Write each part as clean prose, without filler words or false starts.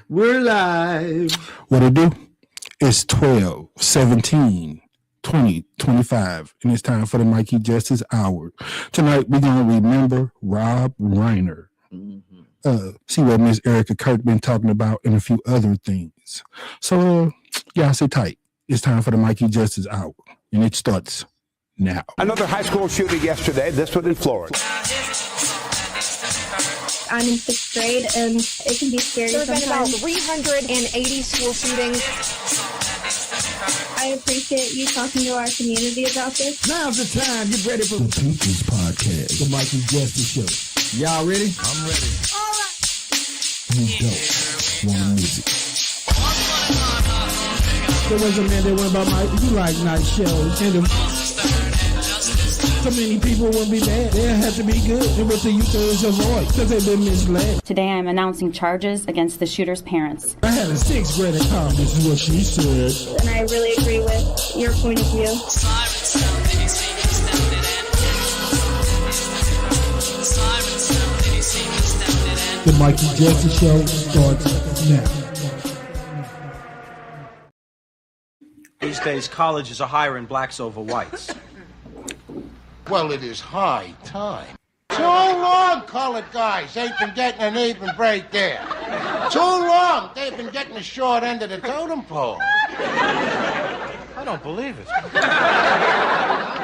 We're live. What it do? It's 12, 17, 20, 25, and it's time for the Mikey Justice Hour. Tonight, we're going to remember Rob Reiner. See what Miss Erica Kirk been talking about and a few other things. So, y'all sit tight. It's time for the Mikey Justice Hour, and it starts now. Another high school shooting yesterday, this one in Florida. I'm in 6th grade, and it can be scary There's sometimes. been about 380 school shootings. I appreciate you talking to our community about this. Now's the time. Get ready for The People's Podcast, the Mikey Justice Show. y'all ready? I'm ready. You don't want music. There was a man that went by Mike. You like night shows. And so many people won't be mad. They have to be good. And what the youth is avoid because they've been misled. Today I'm announcing charges against the shooter's parents. I had a 6th grade at college. This is what she said. And I really agree with your point of view. The Mikey Justice Show starts now. These days, colleges are hiring blacks over whites. Well, it is high time. Too long, colored guys ain't been getting an even break there. Too long, they've been getting the short end of the totem pole. I don't believe it.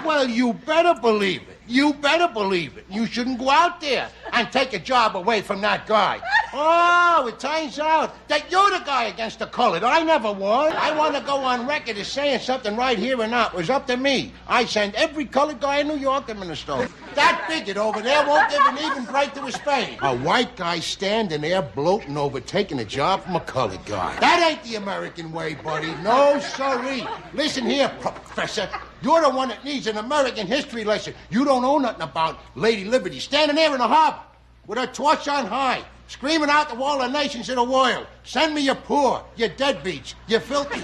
Well, you better believe it. You better believe it. You shouldn't go out there and take a job away from that guy. Oh, it turns out that you're the guy against the colored. I never won. I want to go on record as saying something right here and now. It was up to me. I sent every colored guy in New York to Minnesota. That bigot over there won't give an even break to his spade. A white guy standing there bloating over taking a job from a colored guy. That ain't the American way, buddy. No, sirree. Listen here, Professor. You're the one that needs an American history lesson. You don't know nothing about Lady Liberty standing there in the harbor with her torch on high, screaming out to all the nations of the world, send me your poor, your deadbeats, you filthy.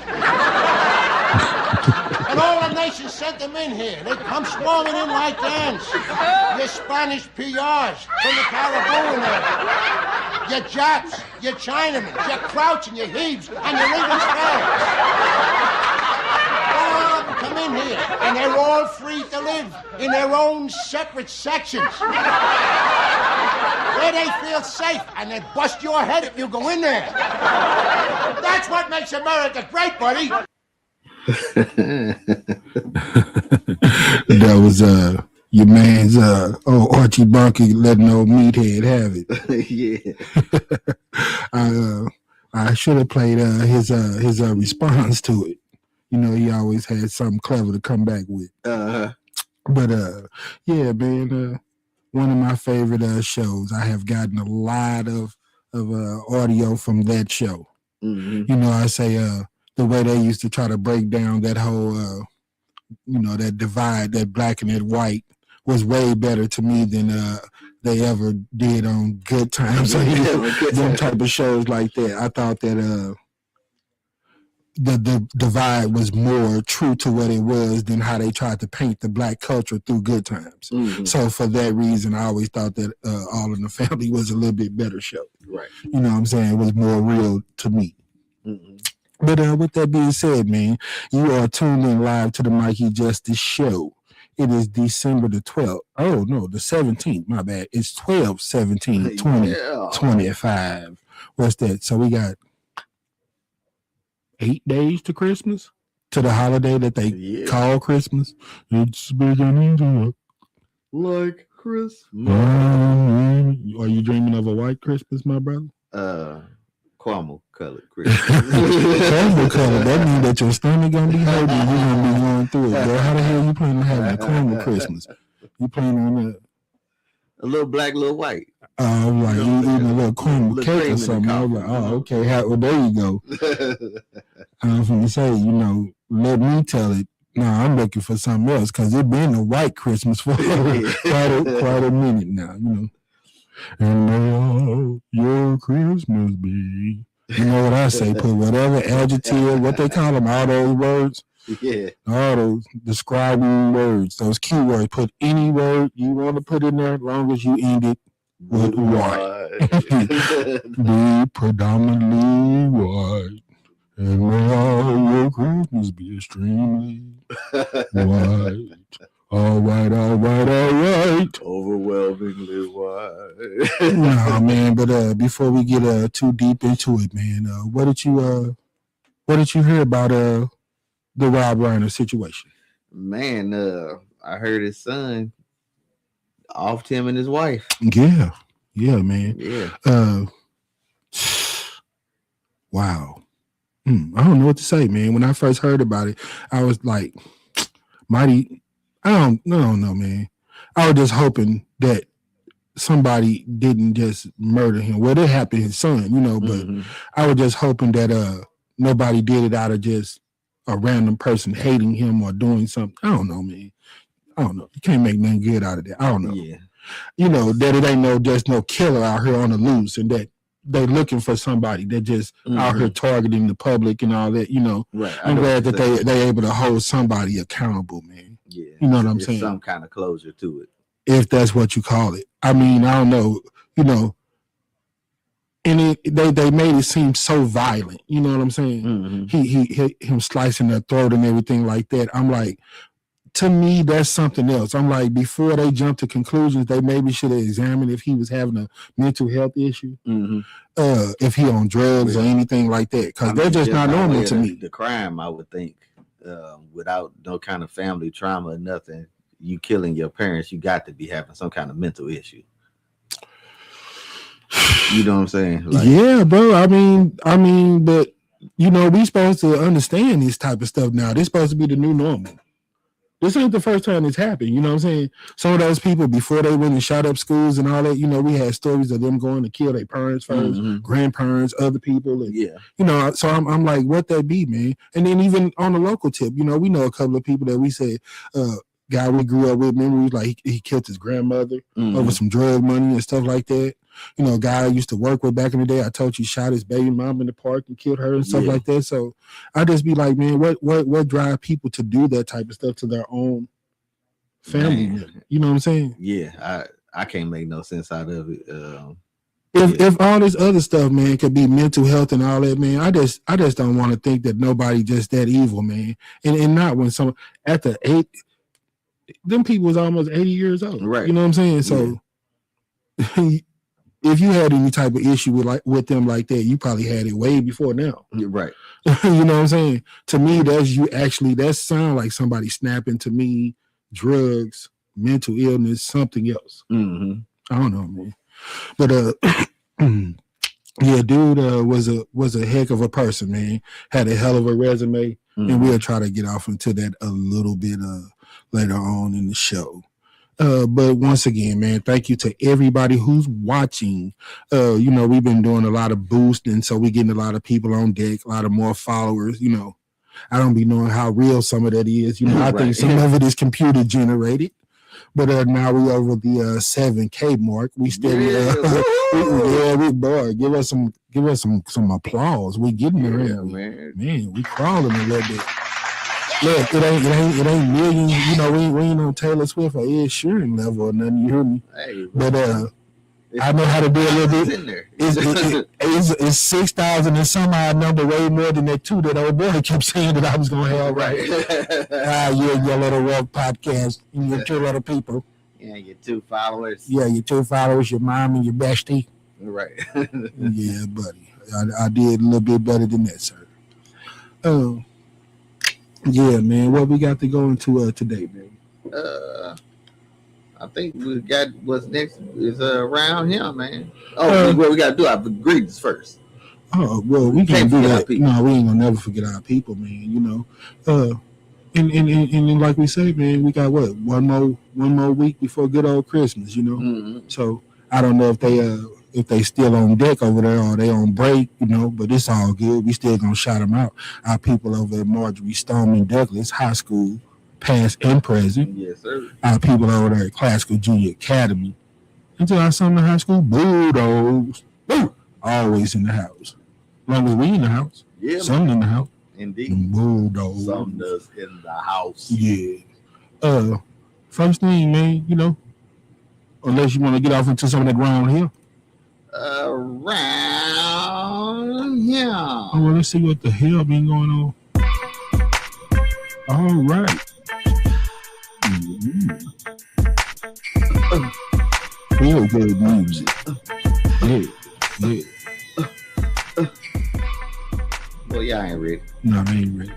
And all the nations sent them in here. They come swarming in like ants. Your Spanish PRs from the Caribbean there. Your Japs, your Chinamen, your Crouch and your Heaves, and your Lincoln Sparrows. Come in here, and they're all free to live in their own separate sections. Where they feel safe, and they bust your head if you go in there. That's what makes America great, buddy. That was your man's Archie Bunker letting old meathead have it. Yeah. I should have played his response to it. You know, he always had something clever to come back with. But yeah, man, one of my favorite shows. I have gotten a lot of audio from that show. Mm-hmm. You know, I say the way they used to try to break down that whole that divide, that black and that white, was way better to me than they ever did on Good Times. Them type of shows like that. I thought that the divide was more true to what it was than how they tried to paint the black culture through Good Times. Mm-hmm. So for that reason, I always thought that All in the Family was a little bit better show. Right. You know what I'm saying? It was more real to me. Mm-hmm. But with that being said, man, you are tuned in live to the Mikey Justice Show. It is December the 12th. Oh, no, the 17th. My bad. It's 12/17/2025. What's that? So we got 8 days to Christmas, to the holiday that they call Christmas. It's beginning to look like Christmas. Are you dreaming of a white Christmas, my brother? Caramel colored Christmas. Caramel color. That means that your stomach gonna be hurting and you're gonna be going through it. Bro, how the hell you planning on having a caramel Christmas? You planning on a little black, little white. Like you eating a little caramel cake or something. I was like, oh, okay. Well, there you go. I was going to say, let me tell it. No, I'm looking for something else because it's been a white Christmas for quite a minute now, And may all your Christmas be. You know what I say? Put whatever adjective, what they call them, all those words. Yeah. All those describing words, those keywords. Put any word you want to put in there as long as you end it with white. Be predominantly white. And may all your Christmas be extremely white. All right. Overwhelmingly white. No, man, but before we get too deep into it, man, what did you hear about the Rob Reiner situation? Man, I heard his son offed him and his wife. Yeah, man. Yeah. Wow. I don't know what to say, man. When I first heard about it, I was like, mighty. I don't know, man. I was just hoping that somebody didn't just murder him. Well, it happened to his son, but I was just hoping that nobody did it out of just a random person hating him or doing something. I don't know, man. I don't know. You can't make nothing good out of that. I don't know. Yeah. That it ain't just no killer out here on the loose, and that they're looking for somebody that just out here targeting the public and all that. Right. I'm glad that they're able to hold somebody accountable, man. Yeah. You know what I'm saying? Some kind of closure to it. If that's what you call it. I mean, I don't know, and they made it seem so violent. You know what I'm saying? Him slicing their throat and everything like that. I'm like, to me, that's something else. I'm like, before they jump to conclusions, they maybe should have examined if he was having a mental health issue, if he on drugs or anything like that, because they're just not normal to me. The crime, I would think, without no kind of family trauma or nothing, you killing your parents, you got to be having some kind of mental issue. You know what I'm saying? Like, yeah, bro. I mean, but we supposed to understand this type of stuff now. This supposed to be the new normal. This ain't the first time it's happened. You know what I'm saying? Some of those people, before they went and shot up schools and all that, we had stories of them going to kill their parents first, grandparents, other people. And, so I'm like, what that be, man? And then even on the local tip, we know a couple of people that we said, guy we grew up with, remember, like he killed his grandmother over some drug money and stuff like that. Guy I used to work with back in the day, I told you, shot his baby mom in the park and killed her and stuff like that. So I just be like, man, what drive people to do that type of stuff to their own family member? You know what I'm saying? Yeah, I can't make no sense out of it. If all this other stuff, man, could be mental health and all that, man, I just don't want to think that nobody just that evil, man. And not when some at the 8, them people was almost 80 years old. Right. You know what I'm saying? So if you had any type of issue with them like that, you probably had it way before now. You're right. You know what I'm saying? To me, that sound like somebody snapping to me, drugs, mental illness, something else. I don't know, man. But yeah, dude was a heck of a person, man. Had a hell of a resume, and we'll try to get off into that a little bit later on in the show. But once again, man, thank you to everybody who's watching. We've been doing a lot of boosting, so we're getting a lot of people on deck, a lot of more followers. I don't be knowing how real some of that is. I think some of it is computer generated. But now we over the 7K mark. We still, boy, give us some applause. We getting there, man. We crawling a little bit. Look, it ain't millions. We ain't on Taylor Swift or Ed Sheeran level or nothing. You hear me? Hey, but I know how to do a little bit. In there. It's 6,000 and some odd number, way more than that 2 that old boy kept saying that I was gonna have. Right? Your little rock podcast, and your 2 little people. Yeah, your 2 followers. Yeah, your 2 followers, your mom and your bestie. Right. Yeah, buddy. I did a little bit better than that, sir. Yeah, man. What we got to go into today, man? I think we got what's next is around here, man. What we got to do our greetings first. Oh, well, we can't do that. No, we ain't gonna never forget our people, man. And like we say, man, we got what one more week before good old Christmas, So I don't know if they still on deck over there or they on break, but it's all good. We still gonna shout them out. Our people over at Marjorie Stoneman Douglas High School, past and present. Yes, sir. Our people over there at Classical Junior Academy. Until our Summer High School Bulldogs. Woo! Always in the house. As long as we in the house. Yeah. Something in the house. Indeed. The Bulldogs. Something does in the house. Yeah. First thing, man, Unless you want to get off into some of that ground here. Around here. Oh, well, let's see what the hell been going on. All right. Feel good music. Yeah. Well, yeah, I ain't ready. No, I ain't ready.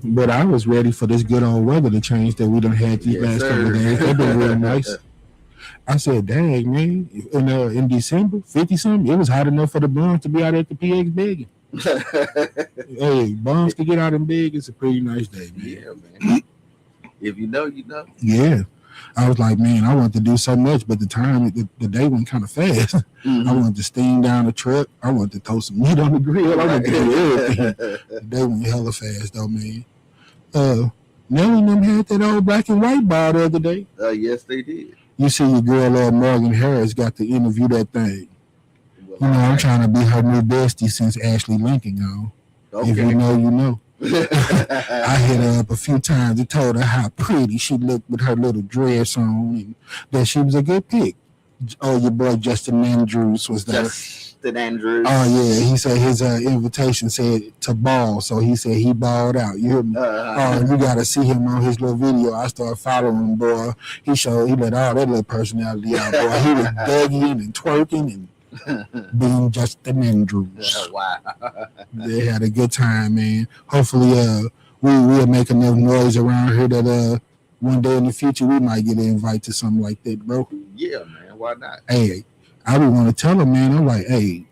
But I was ready for this good old weather to change that we done had these last couple of days. That been real nice. I said, dang, man, in December, 50-something, it was hot enough for the bums to be out at the PX begging. Hey, bums to get out and beg, it's a pretty nice day, man. Yeah, man. If you know, you know. Yeah. I was like, man, I want to do so much, but the day went kind of fast. I wanted to steam down the truck. I wanted to throw some meat on the grill. I wanted to do everything. The day went hella fast, though, man. Nelly and them had that old black and white bar the other day. Yes, they did. You see your girl, Morgan Harris, got to interview that thing. Well, you know, I'm trying to be her new bestie since Ashley Lincoln gone. Okay. If you know, you know. I hit her up a few times and told her how pretty she looked with her little dress on and that she was a good pick. Oh, your boy Justin Andrews was there. Justin Andrews. Oh, yeah. He said his invitation said to ball, so he said he balled out. You hear me? You got to see him on his little video. I started following him, boy. He let all that little personality out, boy. He was begging and twerking and being Justin Andrews. Wow. They had a good time, man. Hopefully, we'll make enough noise around here that one day in the future we might get an invite to something like that, bro. Yeah, man. Why not? Hey, I would want to tell them, man. I'm like, hey,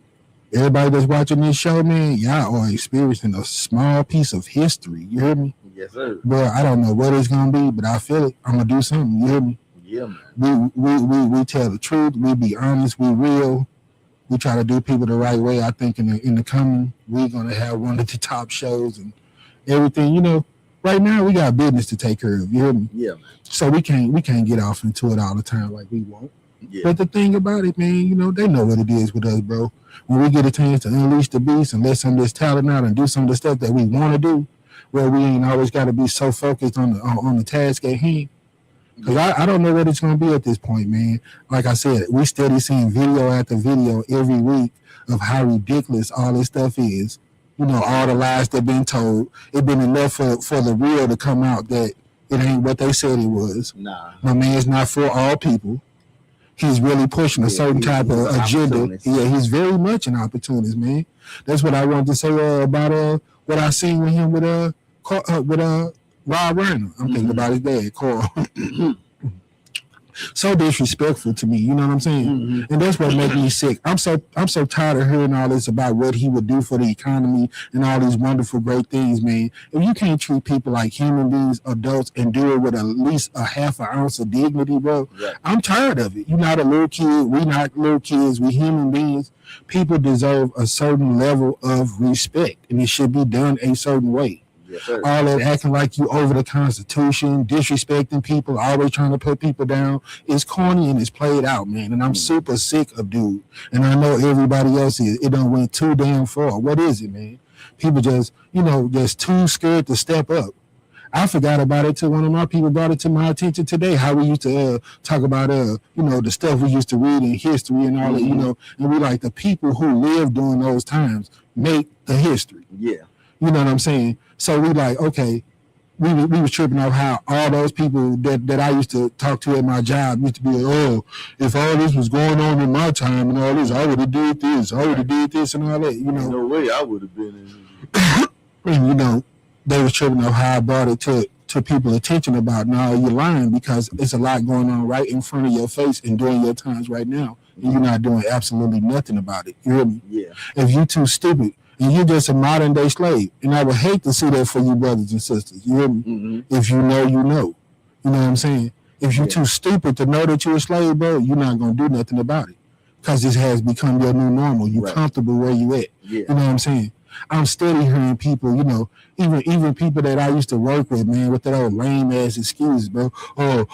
everybody that's watching this show, man, y'all are experiencing a small piece of history. You hear me? Yes, sir. Bro, I don't know what it's gonna be, but I feel it. I'm gonna do something. You hear me? Yeah, man. We tell the truth. We be honest. We real. We try to do people the right way. I think in the coming, we're gonna have one of the top shows and everything. You know, right now we got business to take care of. You hear me? Yeah, man. So we can't get off into it all the time like we want. Yeah. But the thing about it, man, you know, they know what it is with us, bro. When we get a chance to unleash the beast and let some of this talent out and do some of the stuff that we want to do, where we ain't always got to be so focused on the task at hand. Because I don't know what it's going to be at this point, man. Like I said, we steady seeing video after video every week of how ridiculous all this stuff is. You know, all the lies that been told. It been enough for the real to come out that it ain't what they said it was. Nah. My man's not for all people. He's really pushing a certain type of agenda. Yeah, he's very much an opportunist, man. That's what I wanted to say about what I seen with him with Rob Reiner. I'm thinking about his dad, Carl. So disrespectful to me, you know what I'm saying? And that's what makes me sick. I'm so tired of hearing all this about what he would do for the economy and all these wonderful, great things, man. If you can't treat people like human beings, adults, and do it with at least a half an ounce of dignity, bro, right. I'm tired of it. You're not a little kid. We not little kids. We human beings. People deserve a certain level of respect, and it should be done a certain way. Yes, all that acting like you over the Constitution, disrespecting people, always trying to put people down, is corny and it's played out, man. And I'm super sick of dude. And I know everybody else is. It done went too damn far. What is it, man? People just, just too scared to step up. I forgot about it till one of my people brought it to my attention today, how we used to talk about, the stuff we used to read in history and all that, and we like the people who lived during those times make the history. Yeah. You know what I'm saying? So we like, okay, we was tripping off how all those people that I used to talk to at my job used to be like, oh, if all this was going on in my time and all this, I would have did this, I would have did this and all that, No way I would have been in And, they was tripping off how I brought it to people's attention about, no, you're lying because it's a lot going on right in front of your face and during your times right now. And you're not doing absolutely nothing about it. You hear me? Yeah. If you too stupid, and you're just a modern day slave. And I would hate to see that for you brothers and sisters. You hear me? If you know, you know. You know what I'm saying? If you're too stupid to know that you're a slave, bro, you're not going to do nothing about it. Because this has become your new normal. You're comfortable where you at. Yeah. You know what I'm saying? I'm steady hearing people, even people that I used to work with, man, with that old lame ass excuse, bro. Oh,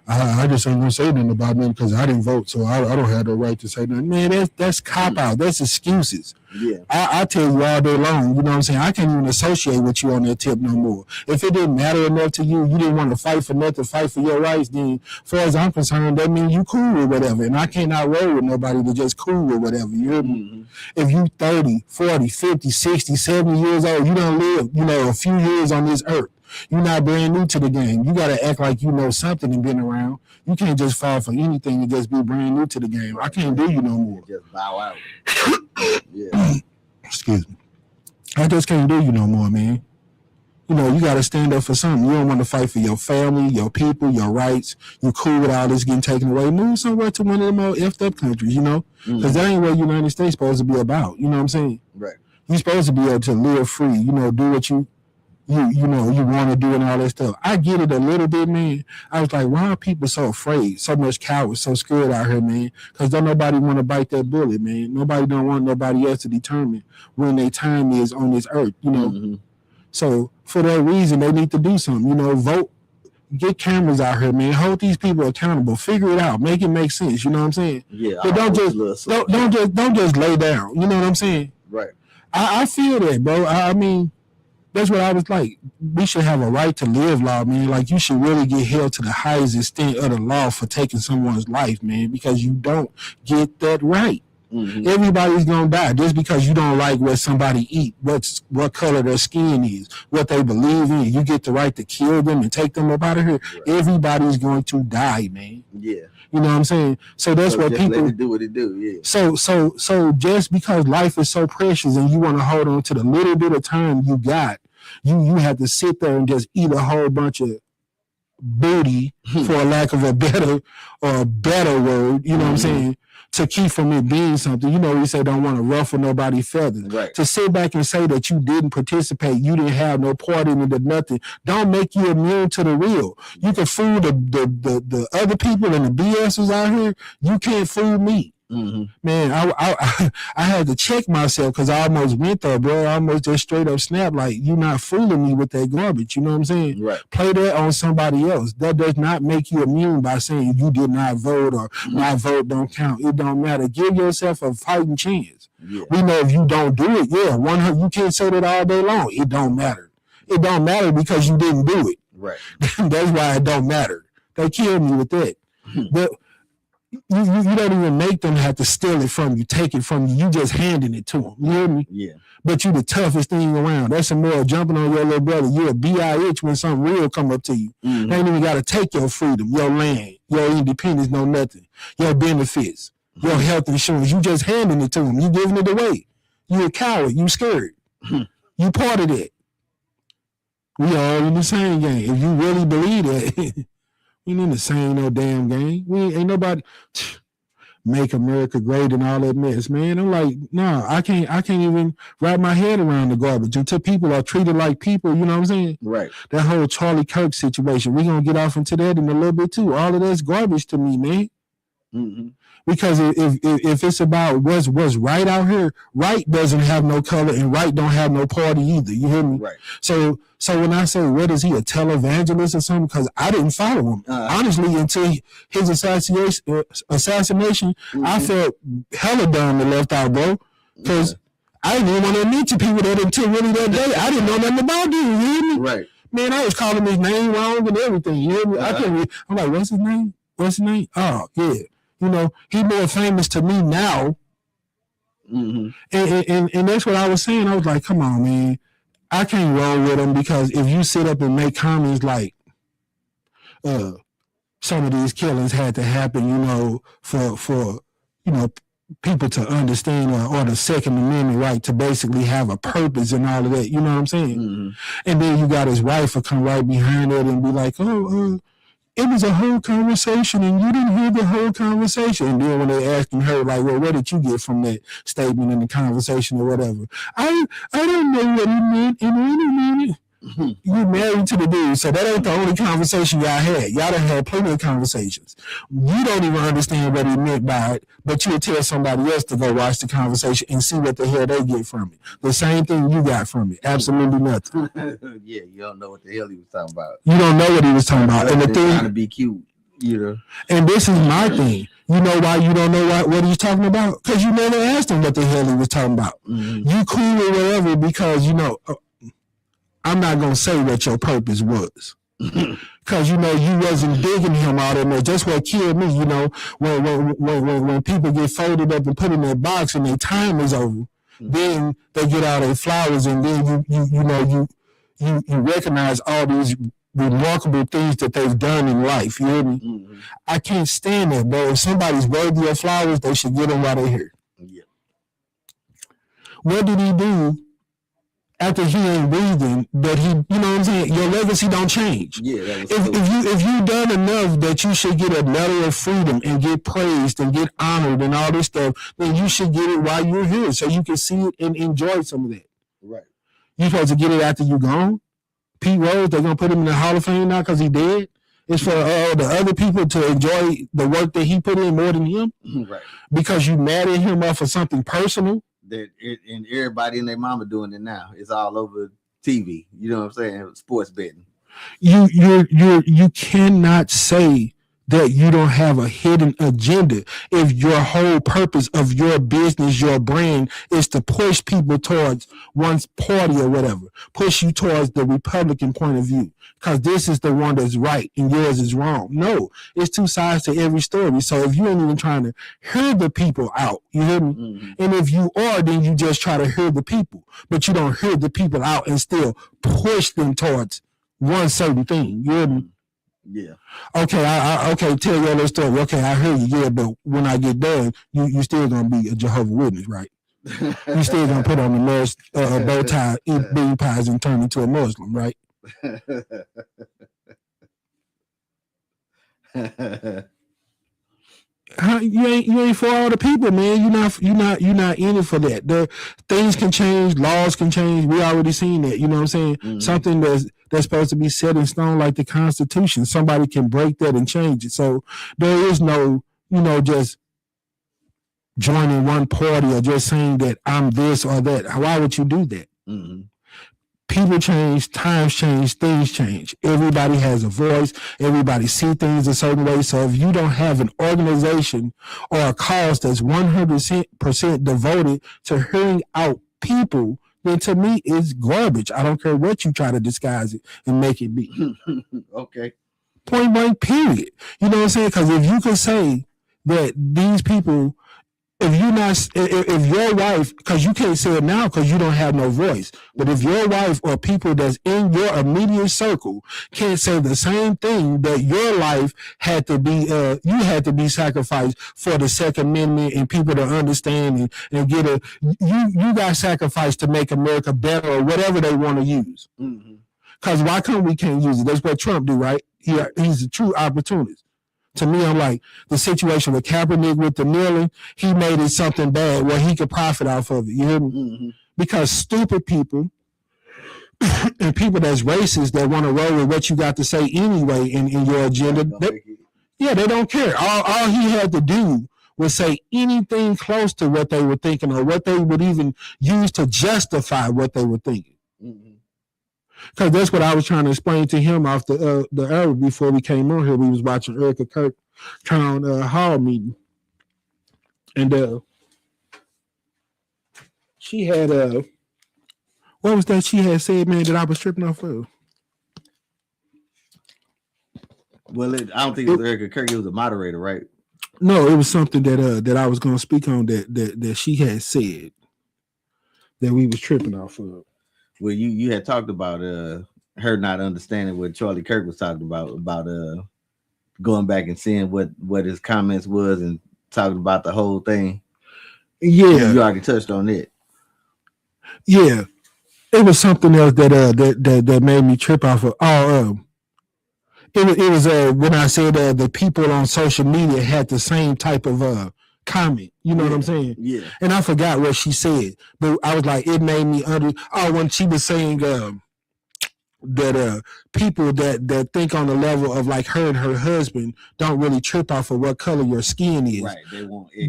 I just ain't gonna say nothing about them because I didn't vote, so I don't have the right to say nothing. Man, that's cop out. That's excuses. Yeah. I tell you all day long, you know what I'm saying? I can't even associate with you on that tip no more. If it didn't matter enough to you, you didn't want to fight for nothing, fight for your rights, then as far as I'm concerned, that means you cool with whatever. And I cannot roll with nobody that just cool with whatever. You hear me? If you 30, 40, 50, 60, 70 years old, you don't live, a few years on this earth. You're not brand new to the game. You got to act like you know something and been around. You can't just fall for anything and just be brand new to the game. I can't do you no more. Just bow out. Yeah. Excuse me. I just can't do you no more, man. You got to stand up for something. You don't want to fight for your family, your people, your rights. You cool with all this getting taken away. Move somewhere to one of them old effed up countries, because that ain't what the United States supposed to be about. You know what I'm saying? Right. You're supposed to be able to live free, do what you want to do and all that stuff. I get it a little bit, man. I was like, why are people so afraid, so much cowards, so scared out here, man? Because don't nobody want to bite that bullet, man. Nobody don't want nobody else to determine when their time is on this earth, So for that reason, they need to do something, vote, get cameras out here, man. Hold these people accountable, figure it out, make it make sense. You know what I'm saying? Yeah. But don't just lay down. You know what I'm saying? Right. I feel that, bro. I mean, that's what I was like. We should have a right to live law, man. Like, you should really get held to the highest extent of the law for taking someone's life, man, because you don't get that right. Everybody's gonna die just because you don't like what somebody eat, what color their skin is, what they believe in. You get the right to kill them and take them up out of here. Right. Everybody's going to die, man. Yeah. You know what I'm saying? So that's what people let it do what it do. Yeah. So just because life is so precious and you want to hold on to the little bit of time you got, you have to sit there and just eat a whole bunch of booty, for a lack of a better word, you know what I'm saying, to keep from it being something. We say don't want to ruffle nobody's feathers. Right. To sit back and say that you didn't participate, you didn't have no part in it or nothing, don't make you immune to the real. You can fool the other people and the BSers out here. You can't fool me. Man, I had to check myself because I almost went there, bro. I almost just straight up snapped, like, you not fooling me with that garbage. You know what I'm saying? Right. Play that on somebody else. That does not make you immune by saying you did not vote or my vote don't count. It don't matter. Give yourself a fighting chance. Yeah. We know if you don't do it, 100. You can't say that all day long. It don't matter. It don't matter because you didn't do it. Right. That's why it don't matter. They killed me with that. But you don't even make them have to steal it from you, take it from you. You just handing it to them. You hear me? Yeah. But you the toughest thing around. That's some more jumping on your little brother. You're a bitch when something real come up to you. They ain't even got to take your freedom, your land, your independence, no nothing, your benefits, your health insurance. You just handing it to them. You giving it away. You a coward. You scared. You part of that. We all in the same game. If you really believe that, we ain't in the same no damn game. We ain't nobody make America great and all that mess, man. I'm like, no, I can't even wrap my head around the garbage until people are treated like people. You know what I'm saying? Right. That whole Charlie Kirk situation. We're gonna get off into that in a little bit too. All of that's garbage to me, man. Because if it's about what's right out here, right doesn't have no color and right don't have no party either. You hear me? Right. So when I say, what is he, a televangelist or something? Because I didn't follow him. Honestly, until his assassination, I felt hella dumb and left out, bro. Because I didn't even want to admit to people that until really that day, I didn't know nothing about him. You hear me? Right. Man, I was calling his name wrong and everything. You hear me? I'm like, what's his name? What's his name? Oh, yeah. He more famous to me now. And that's what I was saying. I was like, come on, man. I can't roll with him because if you sit up and make comments like some of these killings had to happen, for people to understand or the Second Amendment right to basically have a purpose and all of that, you know what I'm saying? And then you got his wife will come right behind it and be like, it was a whole conversation and you didn't hear the whole conversation. And then when they asking her, like, well, what did you get from that statement in the conversation or whatever? I don't know what he meant in any minute. You married to the dude, so that ain't the only conversation y'all had. Y'all done had plenty of conversations. You don't even understand what he meant by it, but you'll tell somebody else to go watch the conversation and see what the hell they get from it. The same thing you got from it. Absolutely nothing. Yeah, you don't know what the hell he was talking about. You don't know what he was talking about. And the thing trying to be cute. You know, and this is my thing. You know why you don't know what he's talking about? Because you never asked him what the hell he was talking about. Mm-hmm. You cool or whatever because, you know, I'm not going to say what your purpose was. Because, you know, you wasn't digging him all that much. That's what killed me, you know, when people get folded up and put in that box and their time is over, then they get all their flowers and then you recognize all these remarkable things that they've done in life. You hear me? Mm-hmm. I can't stand that, bro. If somebody's worthy of flowers, they should get them while they're here. Yeah. What did he do after he ain't breathing? That he, you know what I'm saying? Your legacy don't change. Yeah. That was if you done enough that you should get a medal of freedom and get praised and get honored and all this stuff, then you should get it while you're here so you can see it and enjoy some of that. Right. You supposed to get it after you gone. Pete Rose, they're going to put him in the Hall of Fame now because he dead. It's for the other people to enjoy the work that he put in more than him. Right. Because you mad at him off of something personal. And everybody and their mama doing it now. It's all over TV. You know what I'm saying? Sports betting. You cannot say that you don't have a hidden agenda if your whole purpose of your business, your brand, is to push people towards one's party or whatever, push you towards the Republican point of view, because this is the one that's right and yours is wrong. No, it's two sides to every story. So if you ain't even trying to hear the people out, you hear me? Mm-hmm. And if you are, then you just try to hear the people, but you don't hear the people out and still push them towards one certain thing. You hear me? Yeah. Okay, okay, tell your little story. Okay, I heard you, yeah, but when I get done, you still gonna be a Jehovah's Witness, right? You still gonna put on the nurse bow tie, eat bean pies, and turn into a Muslim, right? You ain't for all the people, man. You're not in it for that. The things can change, laws can change. We already seen that. You know what I'm saying? Mm-hmm. Something that's supposed to be set in stone, like the Constitution. Somebody can break that and change it. So there is no, just joining one party or just saying that I'm this or that. Why would you do that? Mm-hmm. People change, times change, things change. Everybody has a voice. Everybody see things a certain way. So if you don't have an organization or a cause that's 100% devoted to hearing out people, then to me it's garbage. I don't care what you try to disguise it and make it be. Okay. Point blank, period. You know what I'm saying? Because if you could say that these people, if your wife, because you can't say it now because you don't have no voice, but if your wife or people that's in your immediate circle can't say the same thing, that your life had to be, you had to be sacrificed for the Second Amendment and people to understand and get you got sacrificed to make America better or whatever they want to use. Because why can't use it? That's what Trump do, right? He's a true opportunist. To me, I'm like, the situation with Kaepernick with the kneeling, he made it something bad where he could profit off of it. You hear me? Mm-hmm. Because stupid people and people that's racist that want to roll with what you got to say anyway in your agenda, they don't care. All he had to do was say anything close to what they were thinking or what they would even use to justify what they were thinking. Mm-hmm. Because that's what I was trying to explain to him off the hour before we came on here. We was watching Erica Kirk town hall meeting, and she had what was that she had said, man, that I was tripping off of? Well, I don't think it was Erica Kirk. It was a moderator, right? No, it was something that I was going to speak on that she had said that we was tripping off of. Well, you had talked about her not understanding what Charlie Kirk was talking about going back and seeing what his comments was and talking about the whole thing. Yeah, you already touched on it. Yeah, it was something else that made me trip off of. It was when I said the people on social media had the same type of comment. You know what I'm saying? Yeah. And I forgot what she said, but I was like, it made me when she was saying that people that think on the level of like her and her husband don't really trip off of what color your skin is. Right.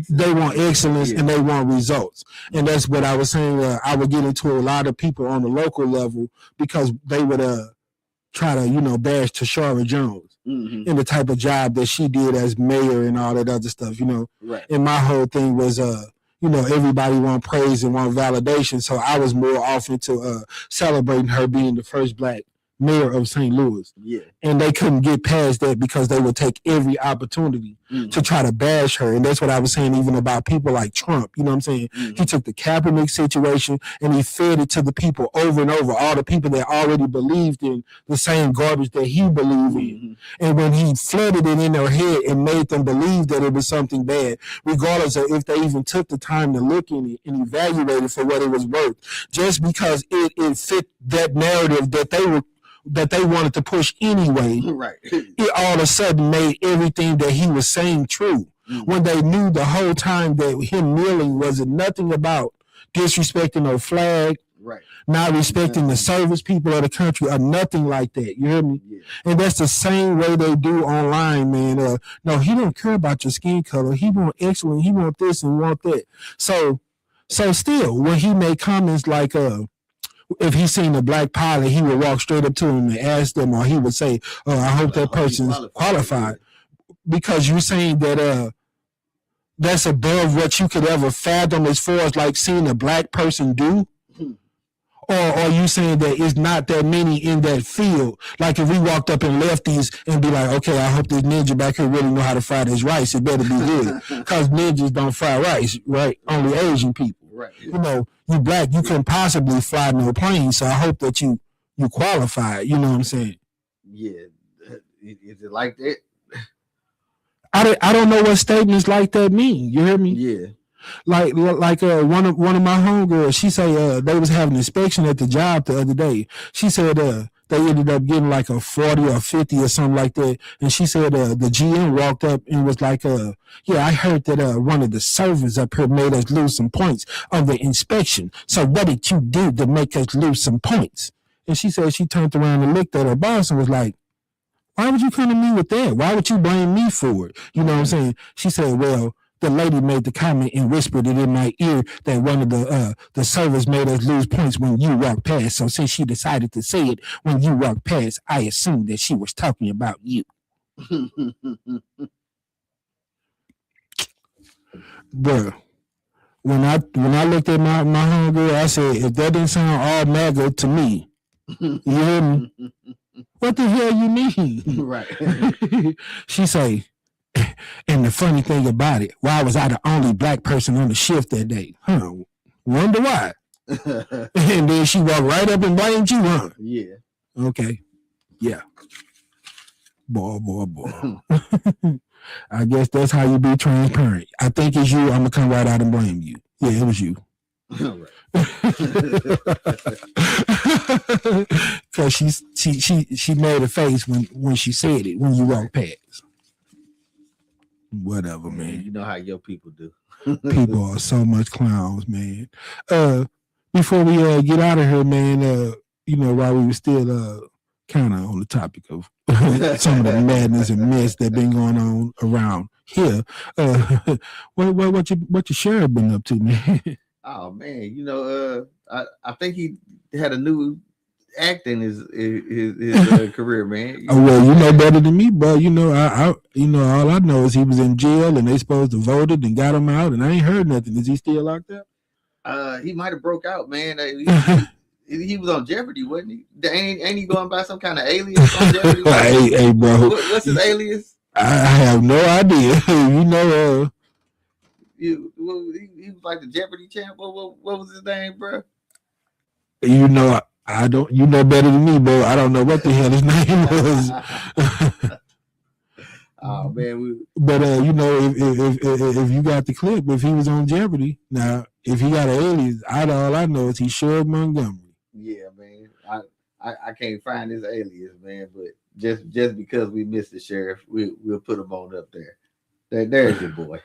They want excellence and they want results. And that's what I was saying. I would get into a lot of people on the local level because they would try to, bash Tashara Jones. in the type of job that she did as mayor and all that other stuff, you know. Right. And my whole thing was, you know, everybody want praise and want validation. So I was more often to celebrating her being the first Black mayor of St. Louis. Yeah. And they couldn't get past that because they would take every opportunity to try to bash her. And that's what I was saying even about people like Trump. You know what I'm saying? He took the Kaepernick situation and he fed it to the people over and over, all the people that already believed in the same garbage that he believed in. And when he flooded it in their head and made them believe that it was something bad, regardless of if they even took the time to look in it and evaluate it for what it was worth, just because it fit that narrative that they wanted to push anyway, right? It all of a sudden made everything that he was saying true. When they knew the whole time that him kneeling wasn't nothing about disrespecting no flag, right? Not respecting the service people of the country or nothing like that. You hear me? Yeah. And that's the same way they do online, man. No, he don't care about your skin color. He want excellent. He want this and want that. So still, when he made comments like, if he seen a Black pilot, he would walk straight up to him and ask them, or he would say, "Oh, I hope that person's qualified," because you're saying that that's above what you could ever fathom as far as like seeing a Black person do, or are you saying that it's not that many in that field? Like if we walked up and lefties and be like, "Okay, I hope this ninja back here really know how to fry this rice. It better be good," because ninjas don't fry rice, right? Only Asian people. Right. You know, you Black, you couldn't possibly fly no plane, so I hope that you qualify. You know what I'm saying? Yeah. Is it like that? I don't know what statements like that mean. You hear me? Yeah. Like one of my homegirls, she say they was having an inspection at the job the other day. She said they ended up getting like a 40 or 50 or something like that. And she said the GM walked up and was like, yeah, I heard that one of the servers up here made us lose some points on the inspection. So what did you do to make us lose some points? And she said she turned around and looked at her boss and was like, why would you come to me with that? Why would you blame me for it? You know what I'm saying? She said, well, the lady made the comment and whispered it in my ear that one of the servers made us lose points when you walked past. So since she decided to say it when you walked past, I assumed that she was talking about you. Bruh, when I looked at my homegirl, I said, if that didn't sound all MAGA to me, you hear me? What the hell you mean? Right. She say, and the funny thing about it, why was I the only Black person on the shift that day? Huh? Wonder why. And then she walked right up and blamed you, huh? Yeah. Okay. Yeah. Boy. I guess that's how you be transparent. I think it's you. I'm gonna come right out and blame you. Yeah, it was you. Because she made a face when she said it when you walked past. Whatever, man. You know how your people do. People are so much clowns, man. Before we get out of here, man, you know, while we were still kind of on the topic of some of the madness and mess that been going on around here, what your sheriff been up to, man? Oh man, you know, I think he had a new act in his career, man. Oh well, you know better than me, bro. You know, I all I know is he was in jail and they supposed to vote it and got him out, and I ain't heard nothing. Is he still locked up? He might have broke out, man. He was on Jeopardy, wasn't he? Ain't he going by some kind of alias on Jeopardy? Hey, bro. What's his alias? I have no idea. You know, he was like the Jeopardy champ. What was his name, bro? You know, I don't. You know better than me, bro. I don't know what the hell his name was. Oh man, but you know, if you got the clip, if he was on Jeopardy, now if he got an alias, all I know is he's Sheriff Montgomery. Yeah, man. I can't find his alias, man. But just because we missed the sheriff, we'll put him on up there. There's your boy.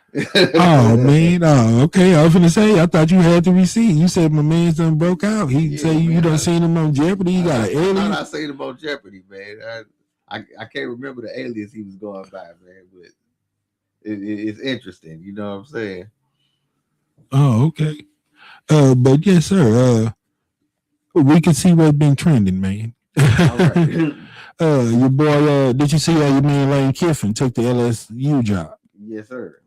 Oh man, oh okay. I was gonna say I thought you had the receipt. You said my man's done broke out. He say you done seen him on Jeopardy. He got an alias. I'm not saying him on Jeopardy, man. I can't remember the alias he was going by, man. But it's interesting. You know what I'm saying? Oh okay. But yes, sir. We can see what's been trending, man. All right. Your boy, did you see how your man Lane Kiffin took the LSU job? Yes, sir.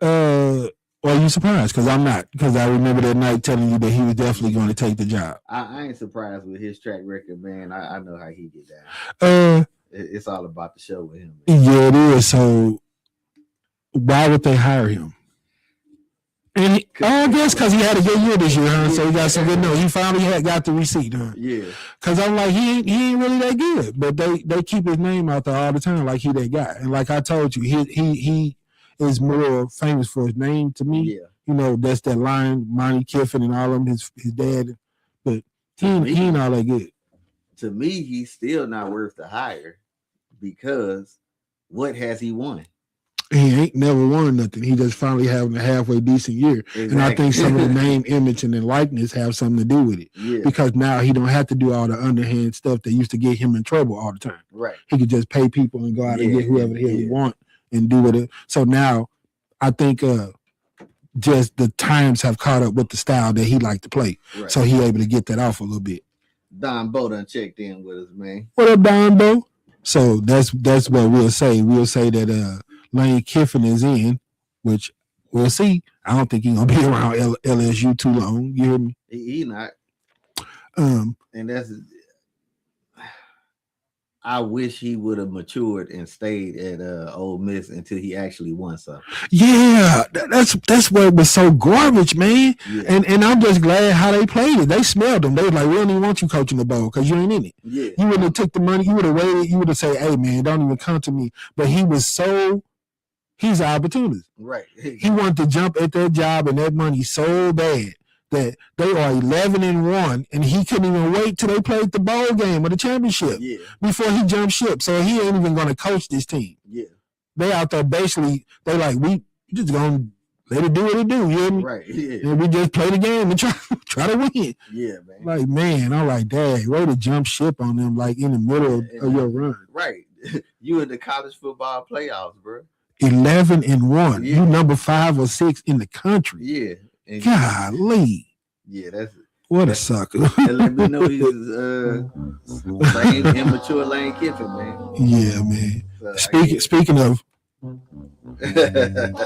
Are you surprised? Because I'm not. Because I remember that night telling you that he was definitely going to take the job. I ain't surprised with his track record, man. I know how he get down. It's all about the show with him, man. Yeah, it is. So why would they hire him? And I guess because he had a good year this year, huh? So he got some good news. He finally got the receipt, huh? Yeah. Because I'm like, he ain't really that good, but they keep his name out there all the time, like he that guy. And like I told you, he is more famous for his name to me. Yeah. You know, that's that line, Monty Kiffin and all of them, his dad. But he ain't all that good. To me, he's still not worth the hire because what has he won? He ain't never won nothing. He just finally having a halfway decent year. Exactly. And I think some of the name, image, and the likeness have something to do with it. Yeah. Because now he don't have to do all the underhand stuff that used to get him in trouble all the time. Right. He could just pay people and go out and get whoever the hell he want and do it. So now I think just the times have caught up with the style that he liked to play. Right. So he able to get that off a little bit. Don Bo done checked in with us, man. What up, Don Bo? So that's what we'll say. We'll say that Lane Kiffin is in, which we'll see. I don't think he's gonna be around LSU too long. You hear me? He not. And that's. I wish he would have matured and stayed at Ole Miss until he actually won something. Yeah, that's what was so garbage, man. Yeah. And I'm just glad how they played it. They smelled him. They was like, we don't even want you coaching the bowl because you ain't in it. Yeah. You wouldn't have took the money. You would have waited. You would have said, hey, man, don't even come to me. But he's an opportunist. Right. He wanted to jump at that job and that money so bad that they are 11-1, and he couldn't even wait till they played the bowl game or the championship before he jumped ship. So he ain't even going to coach this team. Yeah, they out there basically. They like we just gonna let it do what it do. You hear me? Right. Yeah. And we just play the game and try to win. Yeah, man. Like man, I'm like, dang, way to jump ship on them like in the middle of your run. Right. You in the college football playoffs, bro. 11-1. You number 5 or 6 in the country. Yeah. And golly. Yeah, that's what a sucker. Let me know he's immature Lane Kiffin, man. Yeah, man. Speaking of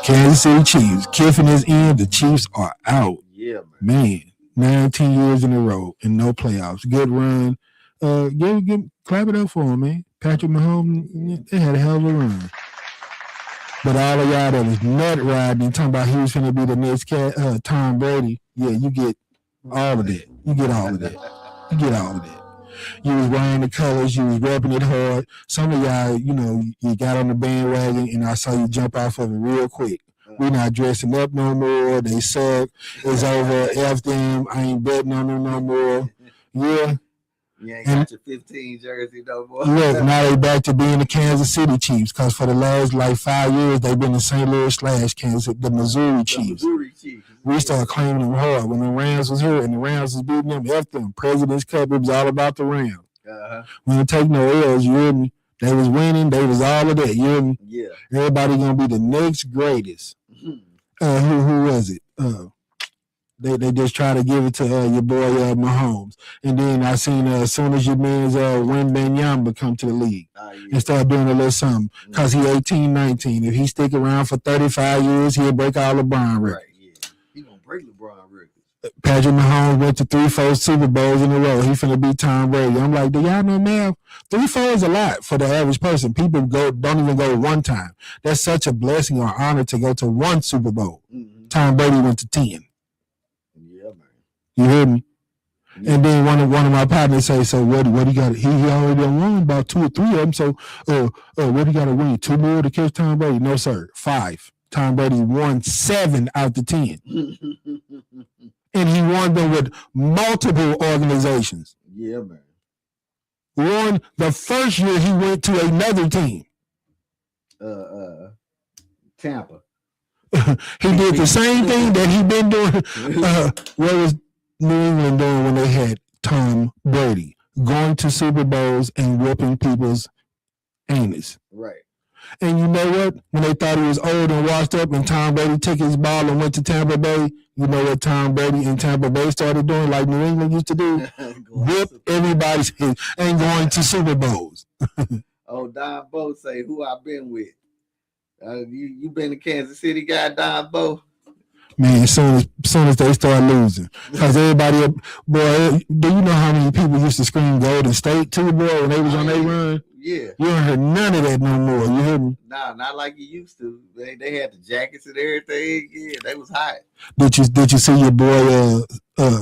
Kansas City Chiefs, Kiffin is in, the Chiefs are out. Yeah, man. 19 years in a row and no playoffs. Good run. Clap it up for him, man. Patrick Mahomes, they had a hell of a run. But all of y'all that was nut riding talking about he was going to be the next Tom Brady, yeah, you get all of that. You get all of that. You was wearing the colors. You was repping it hard. Some of y'all, you got on the bandwagon, and I saw you jump off of it real quick. We're not dressing up no more. They suck. It's over. F them. I ain't betting on them no more. Yeah. You ain't got your 15 jersey no more. Look, now they back to being the Kansas City Chiefs because for the last 5 years they've been the St. Louis / Kansas, the Missouri Chiefs. We started claiming them hard when the Rams was here and the Rams was beating them. F them. President's Cup, it was all about the Rams. We don't take no L's, you hear me? They was winning, they was all of that, you hear me? Yeah. Everybody gonna be the next greatest. Who was it? They just try to give it to your boy Mahomes. And then I seen as soon as your man's Wembanyama come to the league and start doing a little something because he 18, 19. If he stick around for 35 years, he'll break all LeBron records. Right, yeah. He gonna break LeBron records. Patrick Mahomes went to 3-4 Super Bowls in a row. He finna beat Tom Brady. I'm like, do y'all know, man? 3-4 is a lot for the average person. People don't even go one time. That's such a blessing or honor to go to one Super Bowl. Mm-hmm. Tom Brady went to 10. You hear me? Yeah. And then one of my partners say, so what he got? He already won about 2 or 3 of them. So what he got to win? 2 more to catch Tom Brady? No, sir. 5. Tom Brady won 7 out of 10. And he won them with multiple organizations. Yeah, man. Won the first year he went to another team. Tampa. He did the same thing that he been doing. What was New England doing when they had Tom Brady going to Super Bowls and whooping people's anus? Right. And you know what? When they thought he was old and washed up and Tom Brady took his ball and went to Tampa Bay, you know what Tom Brady and Tampa Bay started doing like New England used to do? Whip everybody's head and going to Super Bowls. Oh, Don Bo say, who I been with? You been a Kansas City guy, Don Bo? Man, as soon as they start losing. Because everybody, boy, do you know how many people used to scream Golden State too, boy, when they was on their run? Yeah. You don't hear none of that no more. You hear me? Nah, not like you used to. They had the jackets and everything. Yeah, they was hot. Did you see your boy,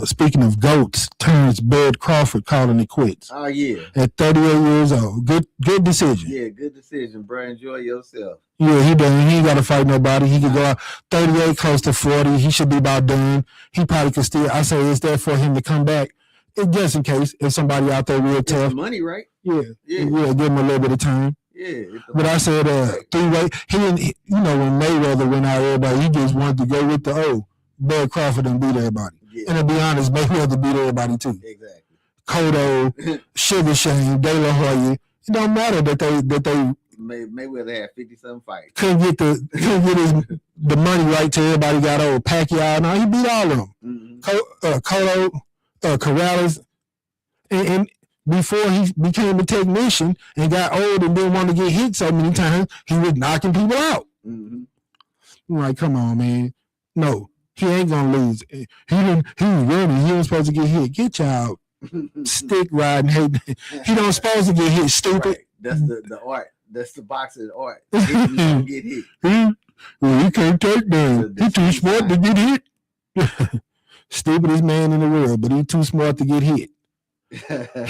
speaking of GOATs, Terrence Bud Crawford calling it quits? Oh, yeah. At 38 years old. Good decision. Yeah, good decision, bro. Enjoy yourself. Yeah, he done. He ain't got to fight nobody. He could go out 38, close to 40. He should be about done. He probably could still. I say it's there for him to come back, just in case if somebody out there real tough. Money, right? Yeah, give him a little bit of time. Yeah. But I said, 3-way. He didn't. You know, when Mayweather went out, everybody he just wanted to go with the Bud Crawford and beat everybody. Yeah. And to be honest, Mayweather beat everybody too. Exactly. Cotto, Sugar Shane, De La Hoya. It don't matter that they Mayweather had 50-something fights. Couldn't get the money right till everybody got old. Pacquiao, no, he beat all of them. Mm-hmm. Cotto, Corrales, and before he became a technician and got old and didn't want to get hit so many times, he was knocking people out. Mm-hmm. I'm like, come on, man. No, he ain't gonna lose. He was running. He was supposed to get hit. Get y'all stick riding. He don't supposed to get hit. Stupid. Right. That's the art. That's the boxing art. He don't get hit. Well, he can't take that. He's too smart to get hit. Stupidest man in the world, but he's too smart to get hit. He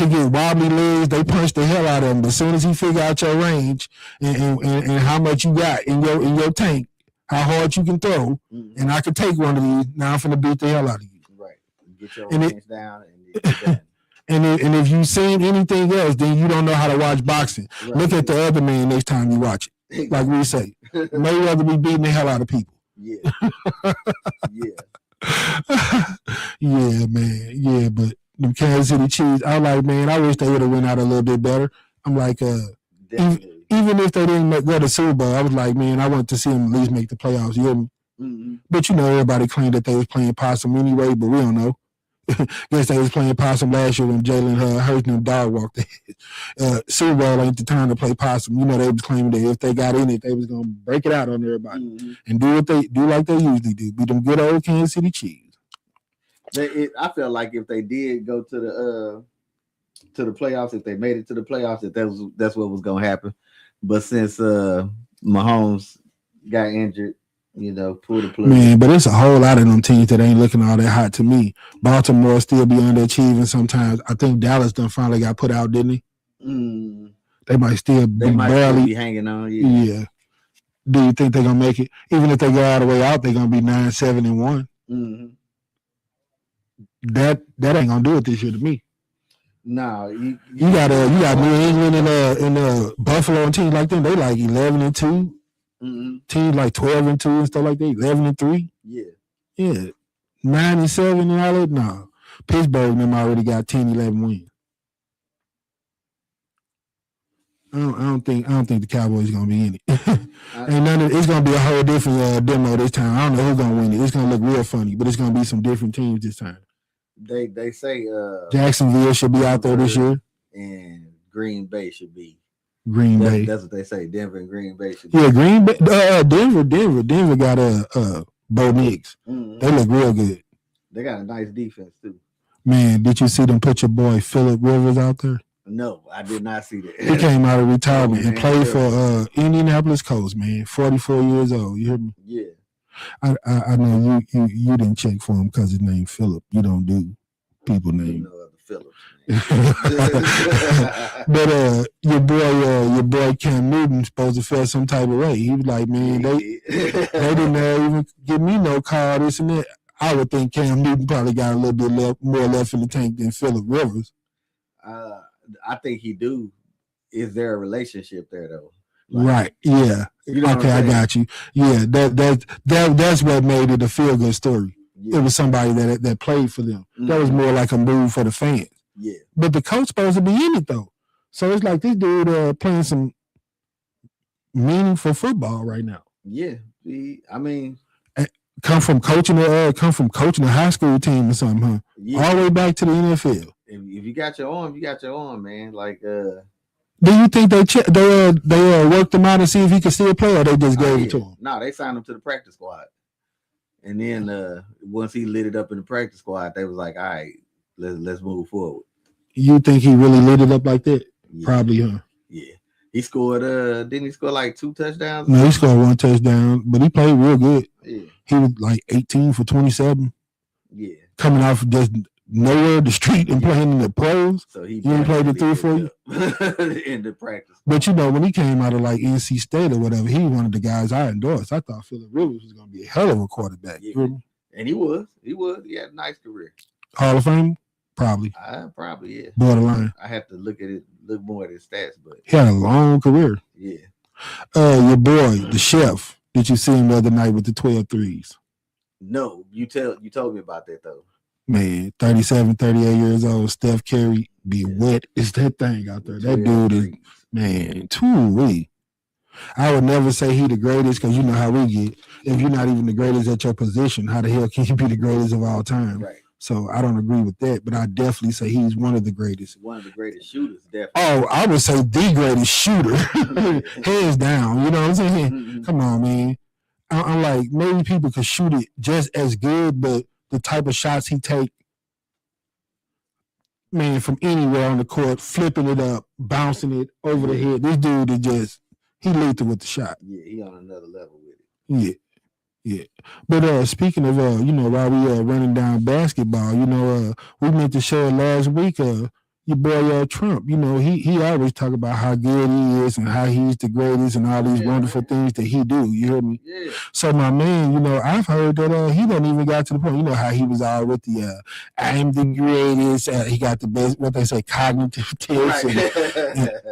get wobbly legs. They punch the hell out of him. But as soon as he figure out your range and how much you got in your tank, how hard you can throw, and I can take one of these. Now I'm finna beat the hell out of you. Right. Get your range down and get done. And if you've seen anything else, then you don't know how to watch boxing. Right. Look at the other man next time you watch it. Like we say, Mayweather be beating the hell out of people. Yeah. Yeah, man. Yeah, but the Kansas City Chiefs, I like, man, I wish they would have went out a little bit better. I'm like, even if they didn't go to Super Bowl, I was like, man, I want to see them at least make the playoffs. You hear me? Mm-hmm. But you know, everybody claimed that they was playing possum anyway, but we don't know. Guess they was playing possum last year when Jalen Hurts and dog walked in. Super Bowl ain't the time to play possum. You know, they was claiming that if they got in it, they was gonna break it out on everybody and do like they usually do. Beat them good old Kansas City Chiefs. I felt like if they did go to the playoffs, if they made it to the playoffs, that's what was gonna happen. But since Mahomes got injured, you know, pull the plug. Man, but it's a whole lot of them teams that ain't looking all that hot to me. Baltimore still be underachieving sometimes. I think Dallas done finally got put out, didn't he? They might still be hanging on. Yeah. Do you think they're gonna make it? Even if they go all the way out, they're gonna be 9-7-1. Mm-hmm. That ain't gonna do it this year to me. No, you got New England and Buffalo and teams like them. They like 11-2. Mm-hmm. Teams like 12-2 and stuff like that. 11-3. Yeah. 9-7 and all that. No, Pittsburgh and them already got 10-11 wins. I don't think the Cowboys gonna be in it. It's gonna be a whole different demo this time. I don't know who's gonna win it. It's gonna look real funny, but it's gonna be some different teams this time. They say Jacksonville should be out there this year, and Green Bay should be. Green Bay. That's what they say. Denver and Green Bay should be. Yeah, Green Bay. Denver got Bo Nix. Mm-hmm. They look real good. They got a nice defense too. Man, did you see them put your boy Phillip Rivers out there? No, I did not see that. He came out of retirement and played for Indianapolis Colts, man. 44 years old. You hear me? Yeah. I know you didn't check for him because his name Phillip. You don't do people names. No other Phillips. But your boy Cam Newton supposed to feel some type of way. He was like, man, they didn't even give me no call, this and that. I would think Cam Newton probably got a little bit more left in the tank than Phillip Rivers. I think he do. Is there a relationship there though? Right. Yeah. You know okay, I got you. Yeah. That's what made it a feel good story. Yeah. It was somebody that played for them. Mm-hmm. That was more like a move for the fans. Yeah. But the coach supposed to be in it though. So it's like this dude playing some meaningful football right now. Yeah, I mean, come from coaching a high school team or something, huh? Yeah. All the way back to the NFL. If you got your arm, you got your arm, man. Like, do you think they worked him out and see if he could still play, or they just gave it to him? No, they signed him to the practice squad, and then once he lit it up in the practice squad, they was like, all right, let's move forward. You think he really lit it up like that? Yeah. Probably, huh? Yeah. He scored, didn't he score like 2 touchdowns? No, he scored 1 touchdown, but he played real good. Yeah. He was like 18 for 27. Yeah. Coming off just nowhere the street and playing in the pros. So he played it through for you? In the practice. But when he came out of like NC State or whatever, he was one of the guys I endorsed. I thought Phillip Rivers was going to be a hell of a quarterback. Yeah. And he was. He had a nice career. Hall of Fame? Probably. Probably, yeah. Borderline. I have to look more at his stats, but he had a long career. Yeah. Your boy, the chef, did you see him the other night with the 12 threes? No, you told me about that though. Man, 37, 38 years old, Steph Curry be wet. It's that thing out there. That dude is, man, too-wee. I would never say he the greatest because you know how we get. If you're not even the greatest at your position, how the hell can you be the greatest of all time? Right. So I don't agree with that, but I definitely say he's one of the greatest. One of the greatest shooters, definitely. Oh, I would say the greatest shooter. Hands down. You know what I'm saying? Mm-hmm. Come on, man. I'm like, maybe people could shoot it just as good, but the type of shots he take, man, from anywhere on the court, flipping it up, bouncing it over the head. This dude is just, he lethal with the shot. Yeah, he on another level with it. Yeah. Yeah, but speaking of while we running down basketball, we meant to show it last week. Your boy Trump, he always talk about how good he is and how he's the greatest and all these wonderful things that he do. You hear me? Yeah. So my man, I've heard that he don't even got to the point. You know how he was all with the I'm the greatest. He got the best, what they say, cognitive test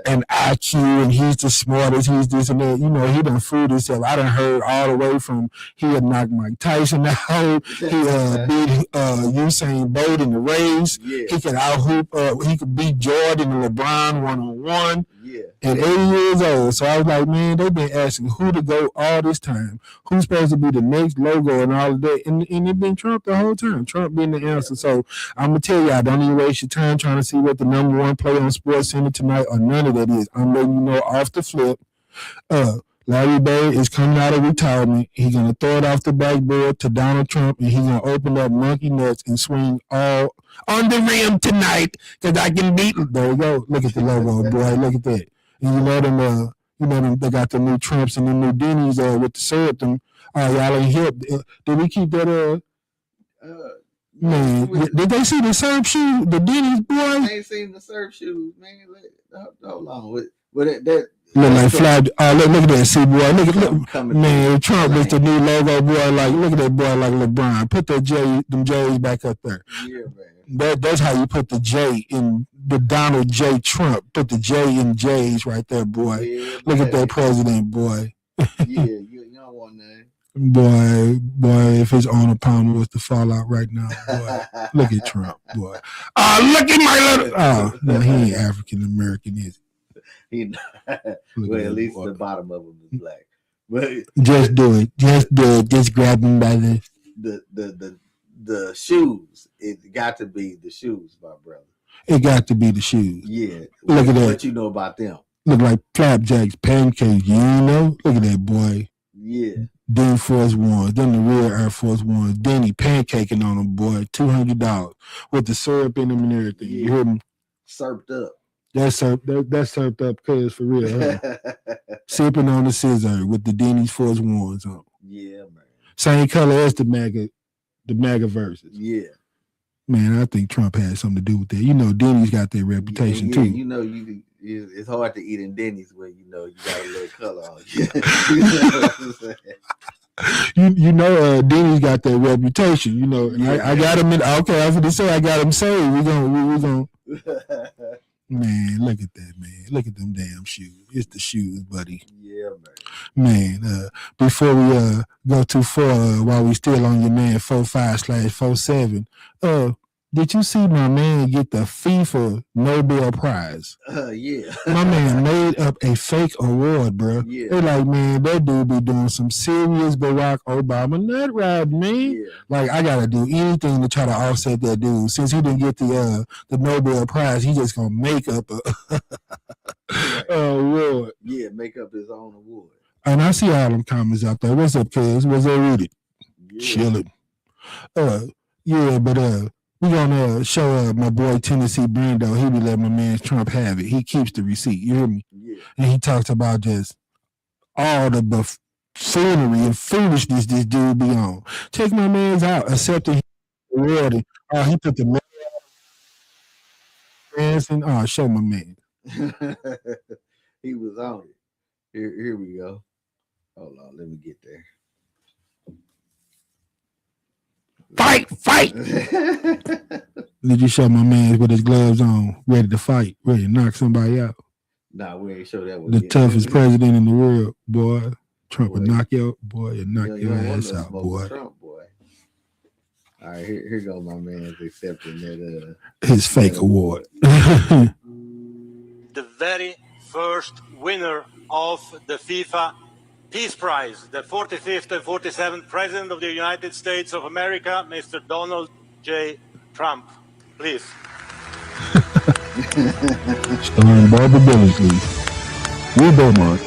and IQ, and he's the smartest. He's this and that. He done fooled himself. I done heard all the way from he had knocked Mike Tyson out. He beat Usain Bolt in the race. Yeah. He could out hoop. He could beat Jordan and LeBron 1-on-1. Yeah. At 80 years old. So I was like, man, they've been asking who to go all this time. Who's supposed to be the next logo and all of that. And it's been Trump the whole time. Trump being the answer. So I'm going to tell y'all, don't even waste your time trying to see what the number one play on Sports Center tonight or none of that is. I'm letting you know off the flip. Larry Bird is coming out of retirement. He's going to throw it off the backboard to Donald Trump, and he's going to open up monkey nuts and swing all on the rim tonight because I can beat him. There we go. Look at the logo, boy. Look at that. And them, they got the new Trumps and the new Denny's with the syrup. Y'all ain't hip. Did we keep that? Man, did they see the surf shoes? The Denny's, boy? I ain't seen the surf shoes, man. Hold on. With that. Look like fly. Look at that, see, boy. Look, man, Trump is the new logo, boy. Like, look at that boy, like LeBron. Put them J's back up there. Yeah, man. That's how you put the J in the Donald J. Trump. Put the J in J's right there, boy. Yeah, look at that president, boy. Yeah, you don't want that. Boy, if his owner Palmer was to fall out right now, boy. Look at Trump, boy. Look at my little. Oh, no, he ain't African American, is he? Well, at least the bottom of him is black. But just do it. Just grab him by the shoes. It got to be the shoes, my brother. It got to be the shoes. Yeah. Look at that. What you know about them? Look like flapjacks, pancakes. You know? Look at that, boy. Yeah. Then Force Ones, then the real Air Force Ones. Denny pancaking on them, boy. $200 with the syrup in them and everything. Yeah. You heard me? Syruped up. That's syruped up cuz for real. Huh? Sipping on the scissor with the Denny's Force Ones on. Yeah, man. Same color as the MAGA verses. Yeah. Man, I think Trump had something to do with that. Denny's got their reputation too. It's hard to eat in Denny's when you got a little color on you. Denny's got their reputation. And I got him in. Okay, I was going to say I got him saved. We gonna. Man, look at that, man. Look at them damn shoes. It's the shoes, buddy. Yeah, man. Man, before we go too far, while we still on your man 45/47, Did you see my man get the FIFA Nobel Prize? Yeah. My man made up a fake award, bro. Yeah. They're like, man, that dude be doing some serious Barack Obama nut ride, man. Yeah. Like, I gotta do anything to try to offset that dude. Since he didn't get the Nobel Prize, he just gonna make up a award. Yeah, make up his own award. And I see all them comments out there. What's up, cuz? What's up with it? Yeah. Chilling. Yeah, but we gonna show my boy Tennessee Brando. He be letting my man Trump have it. He keeps the receipt. You hear me? Yeah. And he talks about just all the buffoonery and foolishness this dude be on. Check my man's out, accepting his award. And, he put the man and show my man. He was on it. Here we go. Hold on, let me get there. Fight! Did you show my man with his gloves on, ready to fight, ready to knock somebody out? Nah, we ain't show that one. The yet. toughest president in the world, boy. Trump would knock your ass out, boy. Trump, boy. All right, here go my man's accepting that his fake award. The very first winner of the FIFA Peace Prize, the 45th and 47th President of the United States of America, Mr. Donald J. Trump. Please. Starring Barbara Billingsley. Will Beaumont.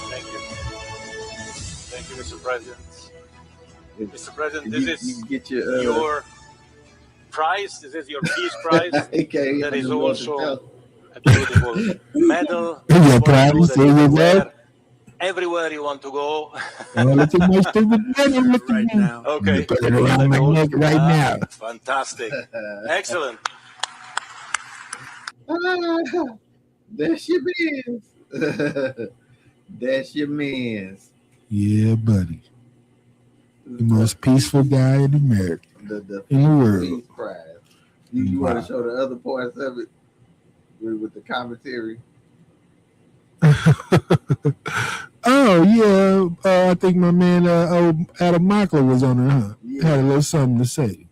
Thank you. Thank you, Mr. President. Mr. President, this is get your prize. This is your Peace Prize. Okay, that is also a beautiful medal. Everywhere you want to go. Right now. Okay. Put it around my neck right now. Fantastic. Excellent. That's your man's. That's your man's. Yeah, buddy. The most peaceful guy in America. In the world. Peace Prize. You want to show the other parts of it with the commentary? Oh yeah, I think my man Adam Mockler was on there, huh? Yeah. Had a little something to say.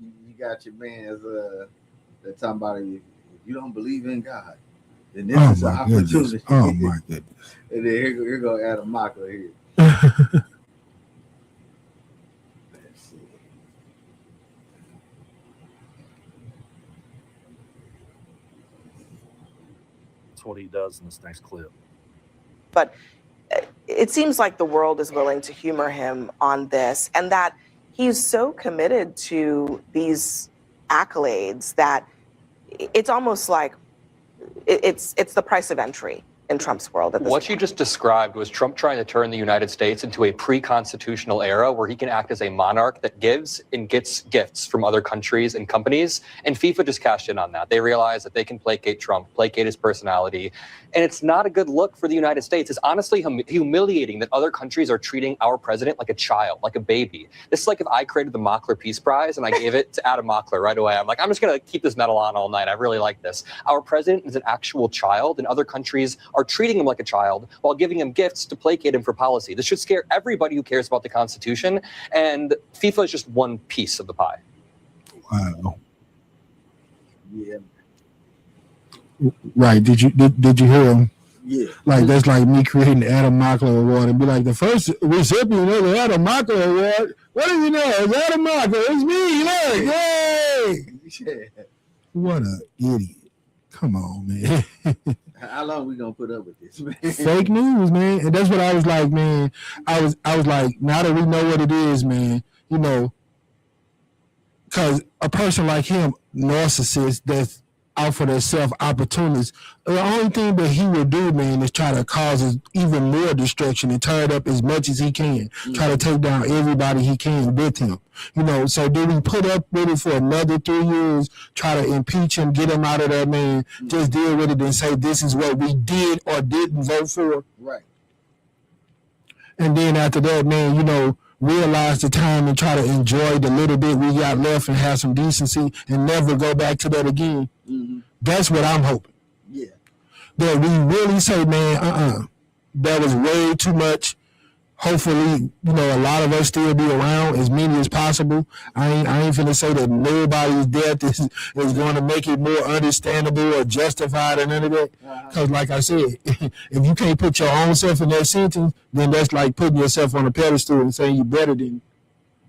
You got your man's that talking about if you don't believe in God, then this is an opportunity. Oh my goodness! And then here go Adam Mockler here. What he does in this next clip. But it seems like the world is willing to humor him on this, and that he's so committed to these accolades that it's almost like it's the price of entry in Trump's world. What you just described was Trump trying to turn the United States into a pre-constitutional era where he can act as a monarch that gives and gets gifts from other countries and companies. And FIFA just cashed in on that. They realized that they can placate Trump, placate his personality. And it's not a good look for the United States. It's honestly humiliating that other countries are treating our president like a child, like a baby. This is like if I created the Mockler Peace Prize and I gave it to Adam Mockler right away. I'm like, I'm just going to keep this medal on all night. I really like this. Our president is an actual child, and other countries are treating him like a child while giving him gifts to placate him for policy. This should scare everybody who cares about the Constitution, and FIFA is just one piece of the pie. Wow. Yeah. Right. Did you hear him? Yeah. Like that's like me creating the Adam Mockler Award and be like, the first recipient of the Adam Mockler Award. What do you know? It's Adam Mockler. It's me. Look. Yay. Yeah. What an idiot. Come on, man. How long we gonna put up with this, man? Fake news, man. And that's what I was like, man. I was like, now that we know what it is, man, you know, because a person like him, narcissist, that's out for themselves, opportunists, the only thing that he would do, man, is try to cause even more destruction and tear it up as much as he can. Mm-hmm. Try to take down everybody he can with him. You know, so do we put up with it for another 3 years, try to impeach him, get him out of there, man, mm-hmm. Just deal with it and say this is what we did or didn't vote for? Right. And then after that, man, you know, realize the time and try to enjoy the little bit we got left and have some decency and never go back to that again. Mm-hmm. That's what I'm hoping. Yeah. that we really say, man, that was way too much. Hopefully, a lot of us still be around, as many as possible. I ain't finna say that nobody's death is going to make it more understandable or justified or none of that. Because like I said, if you can't put your own self in that sentence, then that's like putting yourself on a pedestal and saying you're better than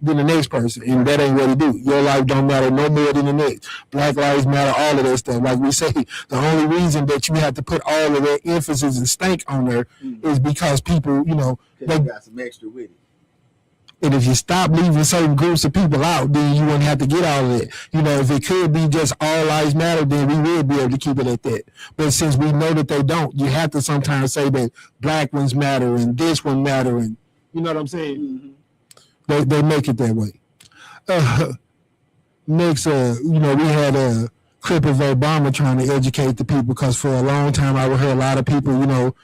the next person, and that ain't what it do. Your life don't matter no more than the next. Black lives matter, all of that stuff. Like we say, the only reason that you have to put all of that emphasis and stank on there is because people, they got some extra with it. And if you stop leaving certain groups of people out, then you wouldn't have to get all of it. If it could be just all lives matter, then we would be able to keep it at that. But since we know that they don't, you have to sometimes say that black ones matter and this one matter, and you know what I'm saying? Mm-hmm. They make it that way. Next, we had a clip of Obama trying to educate the people, because for a long time I would hear a lot of people,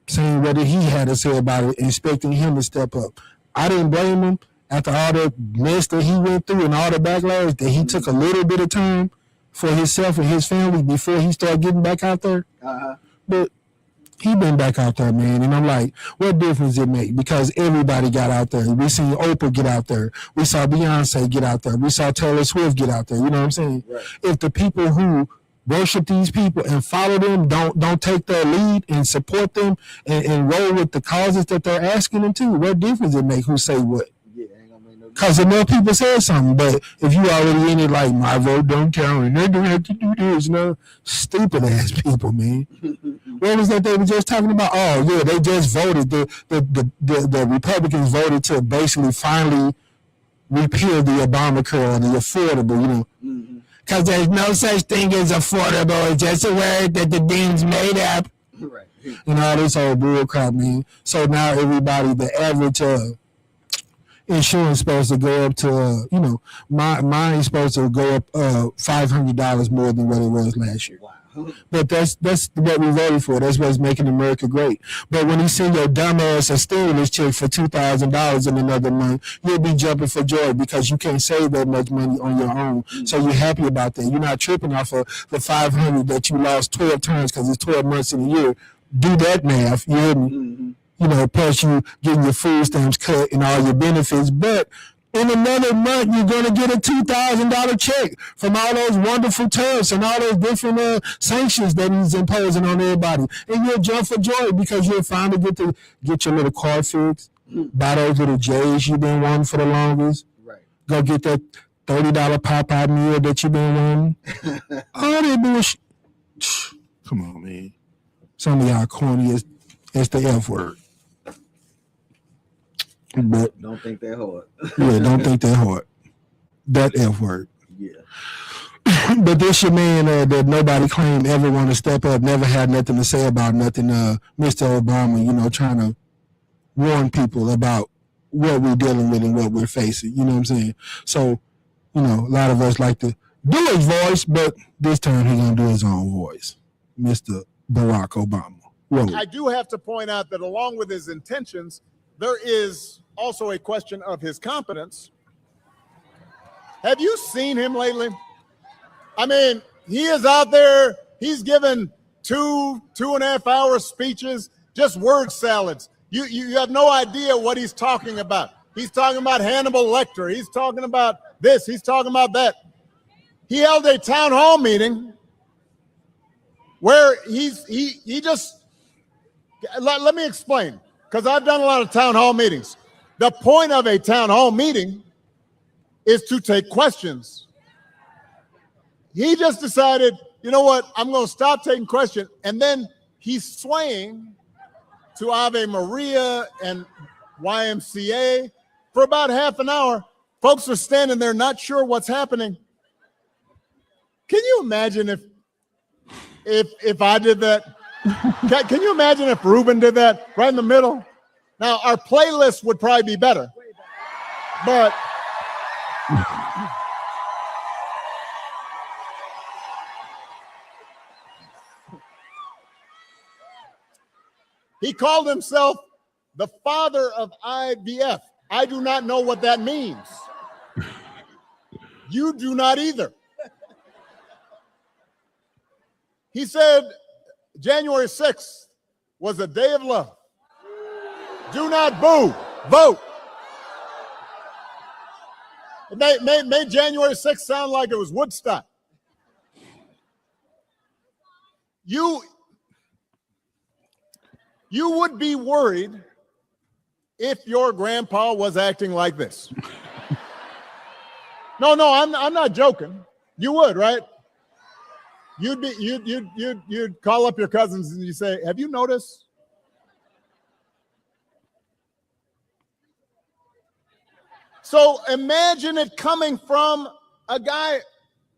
saying what he had to say about it, expecting him to step up. I didn't blame him after all the mess that he went through and all the backlash, that he took a little bit of time for himself and his family before he started getting back out there. But he been back out there, man, and I'm like, what difference it make? Because everybody got out there. We seen Oprah get out there. We saw Beyonce get out there. We saw Taylor Swift get out there. You know what I'm saying? Right. If the people who worship these people and follow them don't take their lead and support them and roll with the causes that they're asking them to, what difference it make who say what? Because if more people said something, but if you already in it, like, my vote don't count and they don't have to do this, stupid ass people, man. What was that they were just talking about? Oh yeah, they just voted. The Republicans voted to basically finally repeal the Obamacare or the affordable, because there's no such thing as affordable. It's just a word that the deans made up, right? And all this old bull crap, man. So now everybody, the average insurance supposed to go up to, mine's supposed to go up $500 more than what it was last year. Wow. But that's what we voted for. That's what's making America great. But when you see your dumb ass a stimulus check for $2,000 in another month, you'll be jumping for joy because you can't save that much money on your own. So you're happy about that. You're not tripping off of the $500 that you lost 12 times because it's 12 months in a year. Do that math. You hear me? Plus you getting your food stamps cut and all your benefits. But in another month, you're going to get a $2,000 check from all those wonderful tariffs and all those different sanctions that he's imposing on everybody. And you'll jump for joy because you'll finally get your little car fixed, buy those little J's you've been wanting for the longest. Right. Go get that $30 Popeye meal that you've been wanting. All that bullshit. Come on, man. Some of y'all corny as the F word. But don't think that hard. Yeah, don't think that hard. That F word. Yeah. But this your man that nobody claimed ever want to step up, never had nothing to say about nothing. Mr. Obama, trying to warn people about what we're dealing with and what we're facing. You know what I'm saying? So, a lot of us like to do his voice, but this time he's gonna do his own voice. Mr. Barack Obama. Whoa. I do have to point out that along with his intentions, there is also a question of his competence. Have you seen him lately? I mean, he is out there. He's given 2.5 hour speeches, just word salads. You have no idea what he's talking about. He's talking about Hannibal Lecter. He's talking about this. He's talking about that. He held a town hall meeting where he just, let me explain, because I've done a lot of town hall meetings. The point of a town hall meeting is to take questions. He just decided, you know what, I'm going to stop taking questions. And then he's swaying to Ave Maria and YMCA for about half an hour. Folks are standing there not sure what's happening. Can you imagine if I did that? Can you imagine if Ruben did that right in the middle? Now, our playlist would probably be better, but he called himself the father of IVF. I do not know what that means. You do not either. He said January 6th was a day of love. Do not boo. Vote. It made January 6th sound like it was Woodstock. You would be worried if your grandpa was acting like this. No, I'm not joking. You would, right? You'd call up your cousins and you say, "Have you noticed?" So imagine it coming from a guy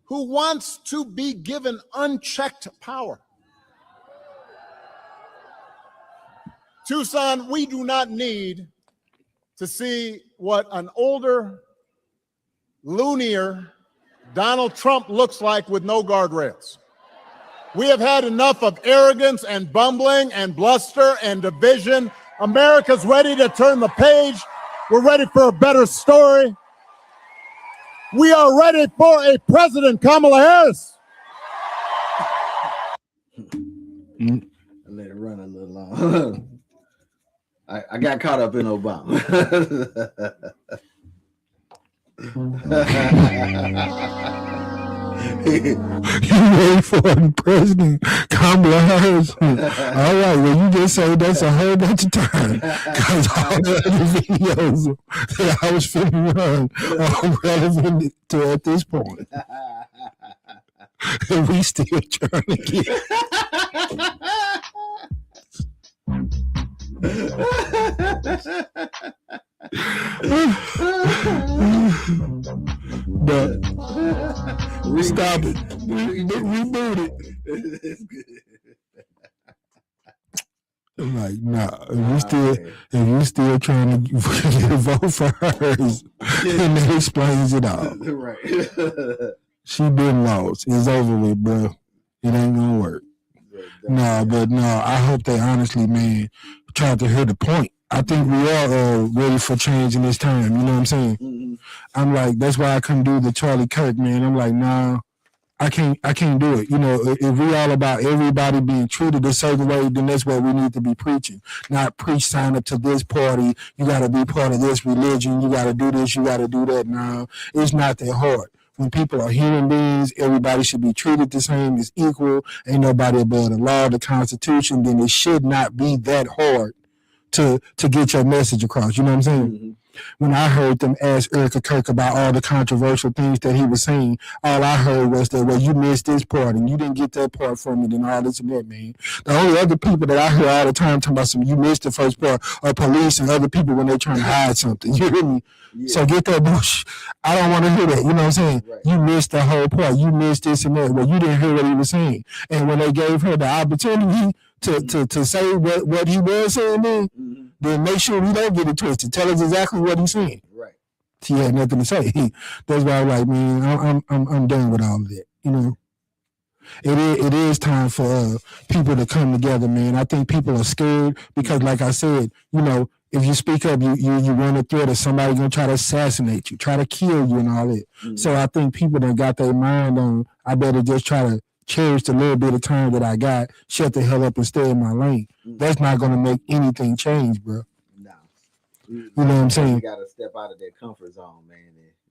who wants to be given unchecked power. Tucson, we do not need to see what an older, loonier Donald Trump looks like with no guardrails. We have had enough of arrogance and bumbling and bluster and division. America's ready to turn the page. We're ready for a better story. We are ready for a president, Kamala Harris. I let it run a little long. I got caught up in Obama. You ready for the president, Kamala Harris? All right, well, you just say that's a whole bunch of time because all the other videos that I was finna run are relevant to at this point. And we still trying to get. But stop it. Reboot it. I'm like, nah, if you still trying to vote for hers, and that explains it all. Right. She been lost. It's over with, bro. It ain't gonna work. But I hope they honestly, man, try to hear the point. I think we are ready for change in this time. You know what I'm saying? Mm-hmm. I'm like, that's why I couldn't do the Charlie Kirk, man. I'm like, nah, I can't do it. You know, if we all about everybody being treated a certain way, then that's what we need to be preaching. Not preach, sign up to this party. You got to be part of this religion. You got to do this. You got to do that. No, it's not that hard. When people are human beings, everybody should be treated the same, as equal. Ain't nobody above the law, the Constitution. Then it should not be that hard to get your message across. You know what I'm saying? Mm-hmm. When I heard them ask Erica Kirk about all the controversial things that he was saying, all I heard was that, well, you missed this part and you didn't get that part from it and all this and that, man. The only other people that I hear all the time talking about you missed the first part are police and other people when they're trying to hide something. You hear me? Yeah. So get that bush. I don't want to hear that. You know what I'm saying? Right. You missed the whole part. You missed this and that. Well, you didn't hear what he was saying. And when they gave her the opportunity to say what he was saying then make sure we don't get it twisted. Tell us exactly what he's saying. Right. He had nothing to say. That's why I'm like, man, I'm done with all of that. You know, it is time for people to come together, man. I think people are scared because, like I said, you know, if you speak up, you run a threat of somebody gonna try to assassinate you, try to kill you, and all that. Mm-hmm. So I think people that got their mind on, I better just try to cherish the little bit of time that I got, shut the hell up and stay in my lane. Mm-hmm. That's not going to make anything change, bro. No. You know what I'm saying? We got to step out of that comfort zone, man.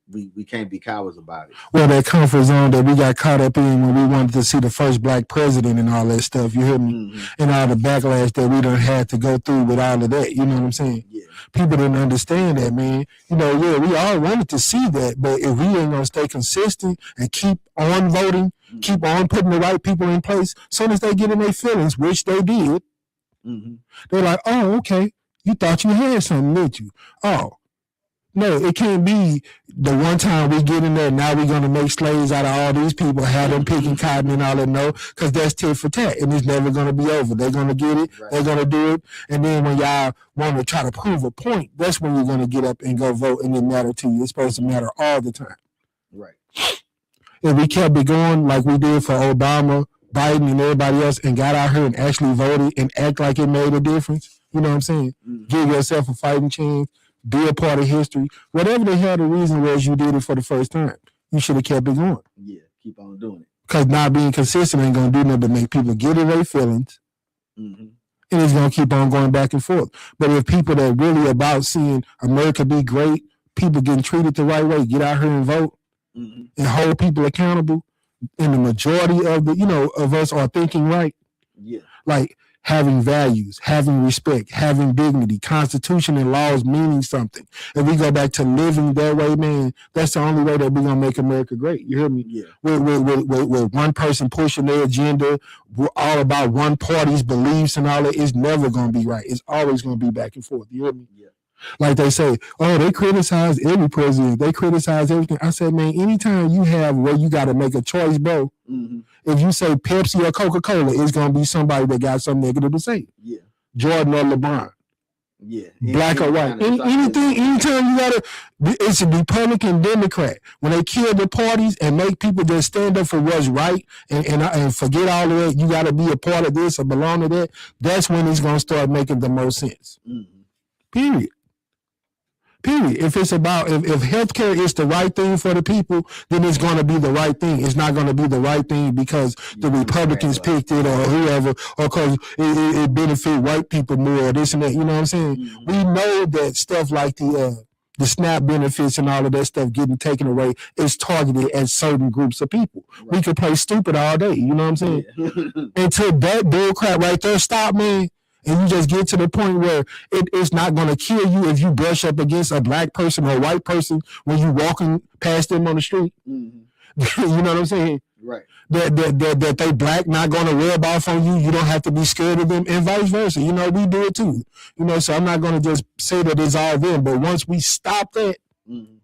We can't be cowards about it. Well, that comfort zone that we got caught up in when we wanted to see the first black president and all that stuff, you hear me? Mm-hmm. And all the backlash that we done had to go through with all of that, you know what I'm saying? Yeah. People didn't understand that, man. You know, yeah, we all wanted to see that, but if we ain't going to stay consistent and keep on voting, keep on putting the right people in place, as soon as they get in their feelings, which they did, they're like, oh, okay, you thought you had something, didn't you? Oh, no, it can't be the one time we get in there, now we're going to make slaves out of all these people, have them picking cotton and all that. No, because that's tit for tat, and it's never going to be over. They're going to get it, they're going to do it, and then when y'all want to try to prove a point, that's when you're going to get up and go vote, and it matter to you. It's supposed to matter all the time. Right. If we kept it going like we did for Obama, Biden, and everybody else, and got out here and actually voted and act like it made a difference, you know what I'm saying? Mm-hmm. Give yourself a fighting chance. Be a part of history. Whatever the hell the reason was you did it for the first time, you should have kept it going. Yeah, keep on doing it. Because not being consistent ain't gonna do nothing but make people get in their feelings. Mm-hmm. And it's gonna keep on going back and forth. But if people that really about seeing America be great, people getting treated the right way, get out here and vote, mm-hmm. and hold people accountable, and the majority of the of us are thinking right. Yeah. Like having values, having respect, having dignity, constitution and laws meaning something. If we go back to living that way, man, that's the only way that we're gonna make America great. You hear me? Yeah. With one person pushing their agenda, we're all about one party's beliefs and all that, it's never gonna be right. It's always gonna be back and forth. You hear me? Yeah. Like they say, oh, they criticize every president. They criticize everything. I said, man, anytime you have where you got to make a choice, bro, mm-hmm. if you say Pepsi or Coca-Cola, it's going to be somebody that got something negative to say. Yeah. Jordan or LeBron. Yeah. Black or white. Anything, anytime you got to, it's a Republican, Democrat. When they kill the parties and make people just stand up for what's right and forget all of that, you got to be a part of this or belong to that, that's when it's going to start making the most sense. Mm-hmm. Period. If it's about, if healthcare is the right thing for the people, then it's going to be the right thing. It's not going to be the right thing because the Republicans picked it or whoever, or because it benefit white people more or this and that. You know what I'm saying? Mm-hmm. We know that stuff like the SNAP benefits and all of that stuff getting taken away is targeted at certain groups of people. Right. We could play stupid all day. You know what I'm saying? Yeah. Until that bullcrap right there stop, man. And you just get to the point where it's not going to kill you if you brush up against a black person or a white person when you walking past them on the street. Mm-hmm. You know what I'm saying? Right. That they black not going to rub off on you. You don't have to be scared of them, and vice versa. You know, we do it too. You know, so I'm not going to just say that it's all them. But once we stop that and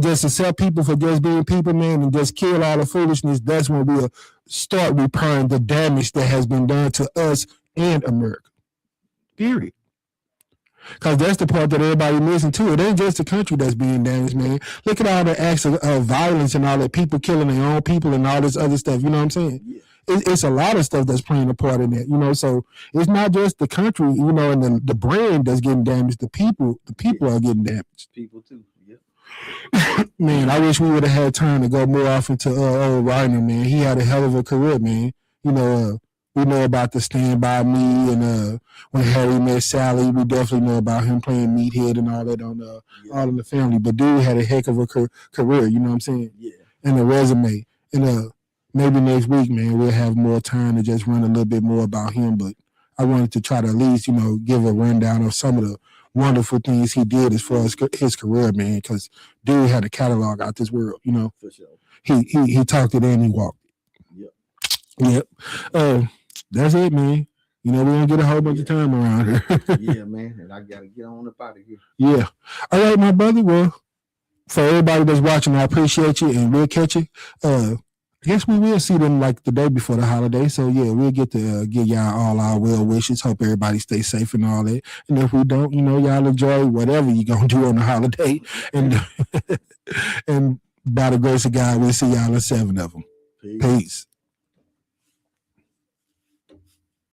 just accept people for just being people, man, and just kill all the foolishness, that's when we'll start repairing the damage that has been done to us and America. Period. Because that's the part that everybody missing too. It ain't just the country that's being damaged, man. Look at all the acts of violence and all that, people killing their own people and all this other stuff. You know what I'm saying? Yeah. It's a lot of stuff that's playing a part in that, you know. So it's not just the country, you know, and the brand that's getting damaged. The people are getting damaged. People too. Yeah. Man, I wish we would have had time to go more often to old REINER, man. He had a hell of a career, man. You know, we know about the Stand By Me and when Harry Met Sally. We definitely know about him playing Meathead and all that on All in the Family. But dude had a heck of a career, you know what I'm saying? Yeah. And a resume. And maybe next week, man, we'll have more time to just run a little bit more about him. But I wanted to try to at least, you know, give a rundown of some of the wonderful things he did as far as his career, man, because dude had a catalog out this world, you know. For sure. He talked it and he walked it. Yep. That's it, man. You know, we don't get a whole bunch of time around here. Yeah, man. And I got to get on up out of here. Yeah. All right, my brother. Well, for everybody that's watching, I appreciate you, and we'll catch you. I guess we will see them like the day before the holiday. So, yeah, we'll get to give y'all all our well wishes. Hope everybody stays safe and all that. And if we don't, you know, y'all enjoy whatever you're going to do on the holiday. And, and by the grace of God, we'll see y'all in 7 of them. Peace.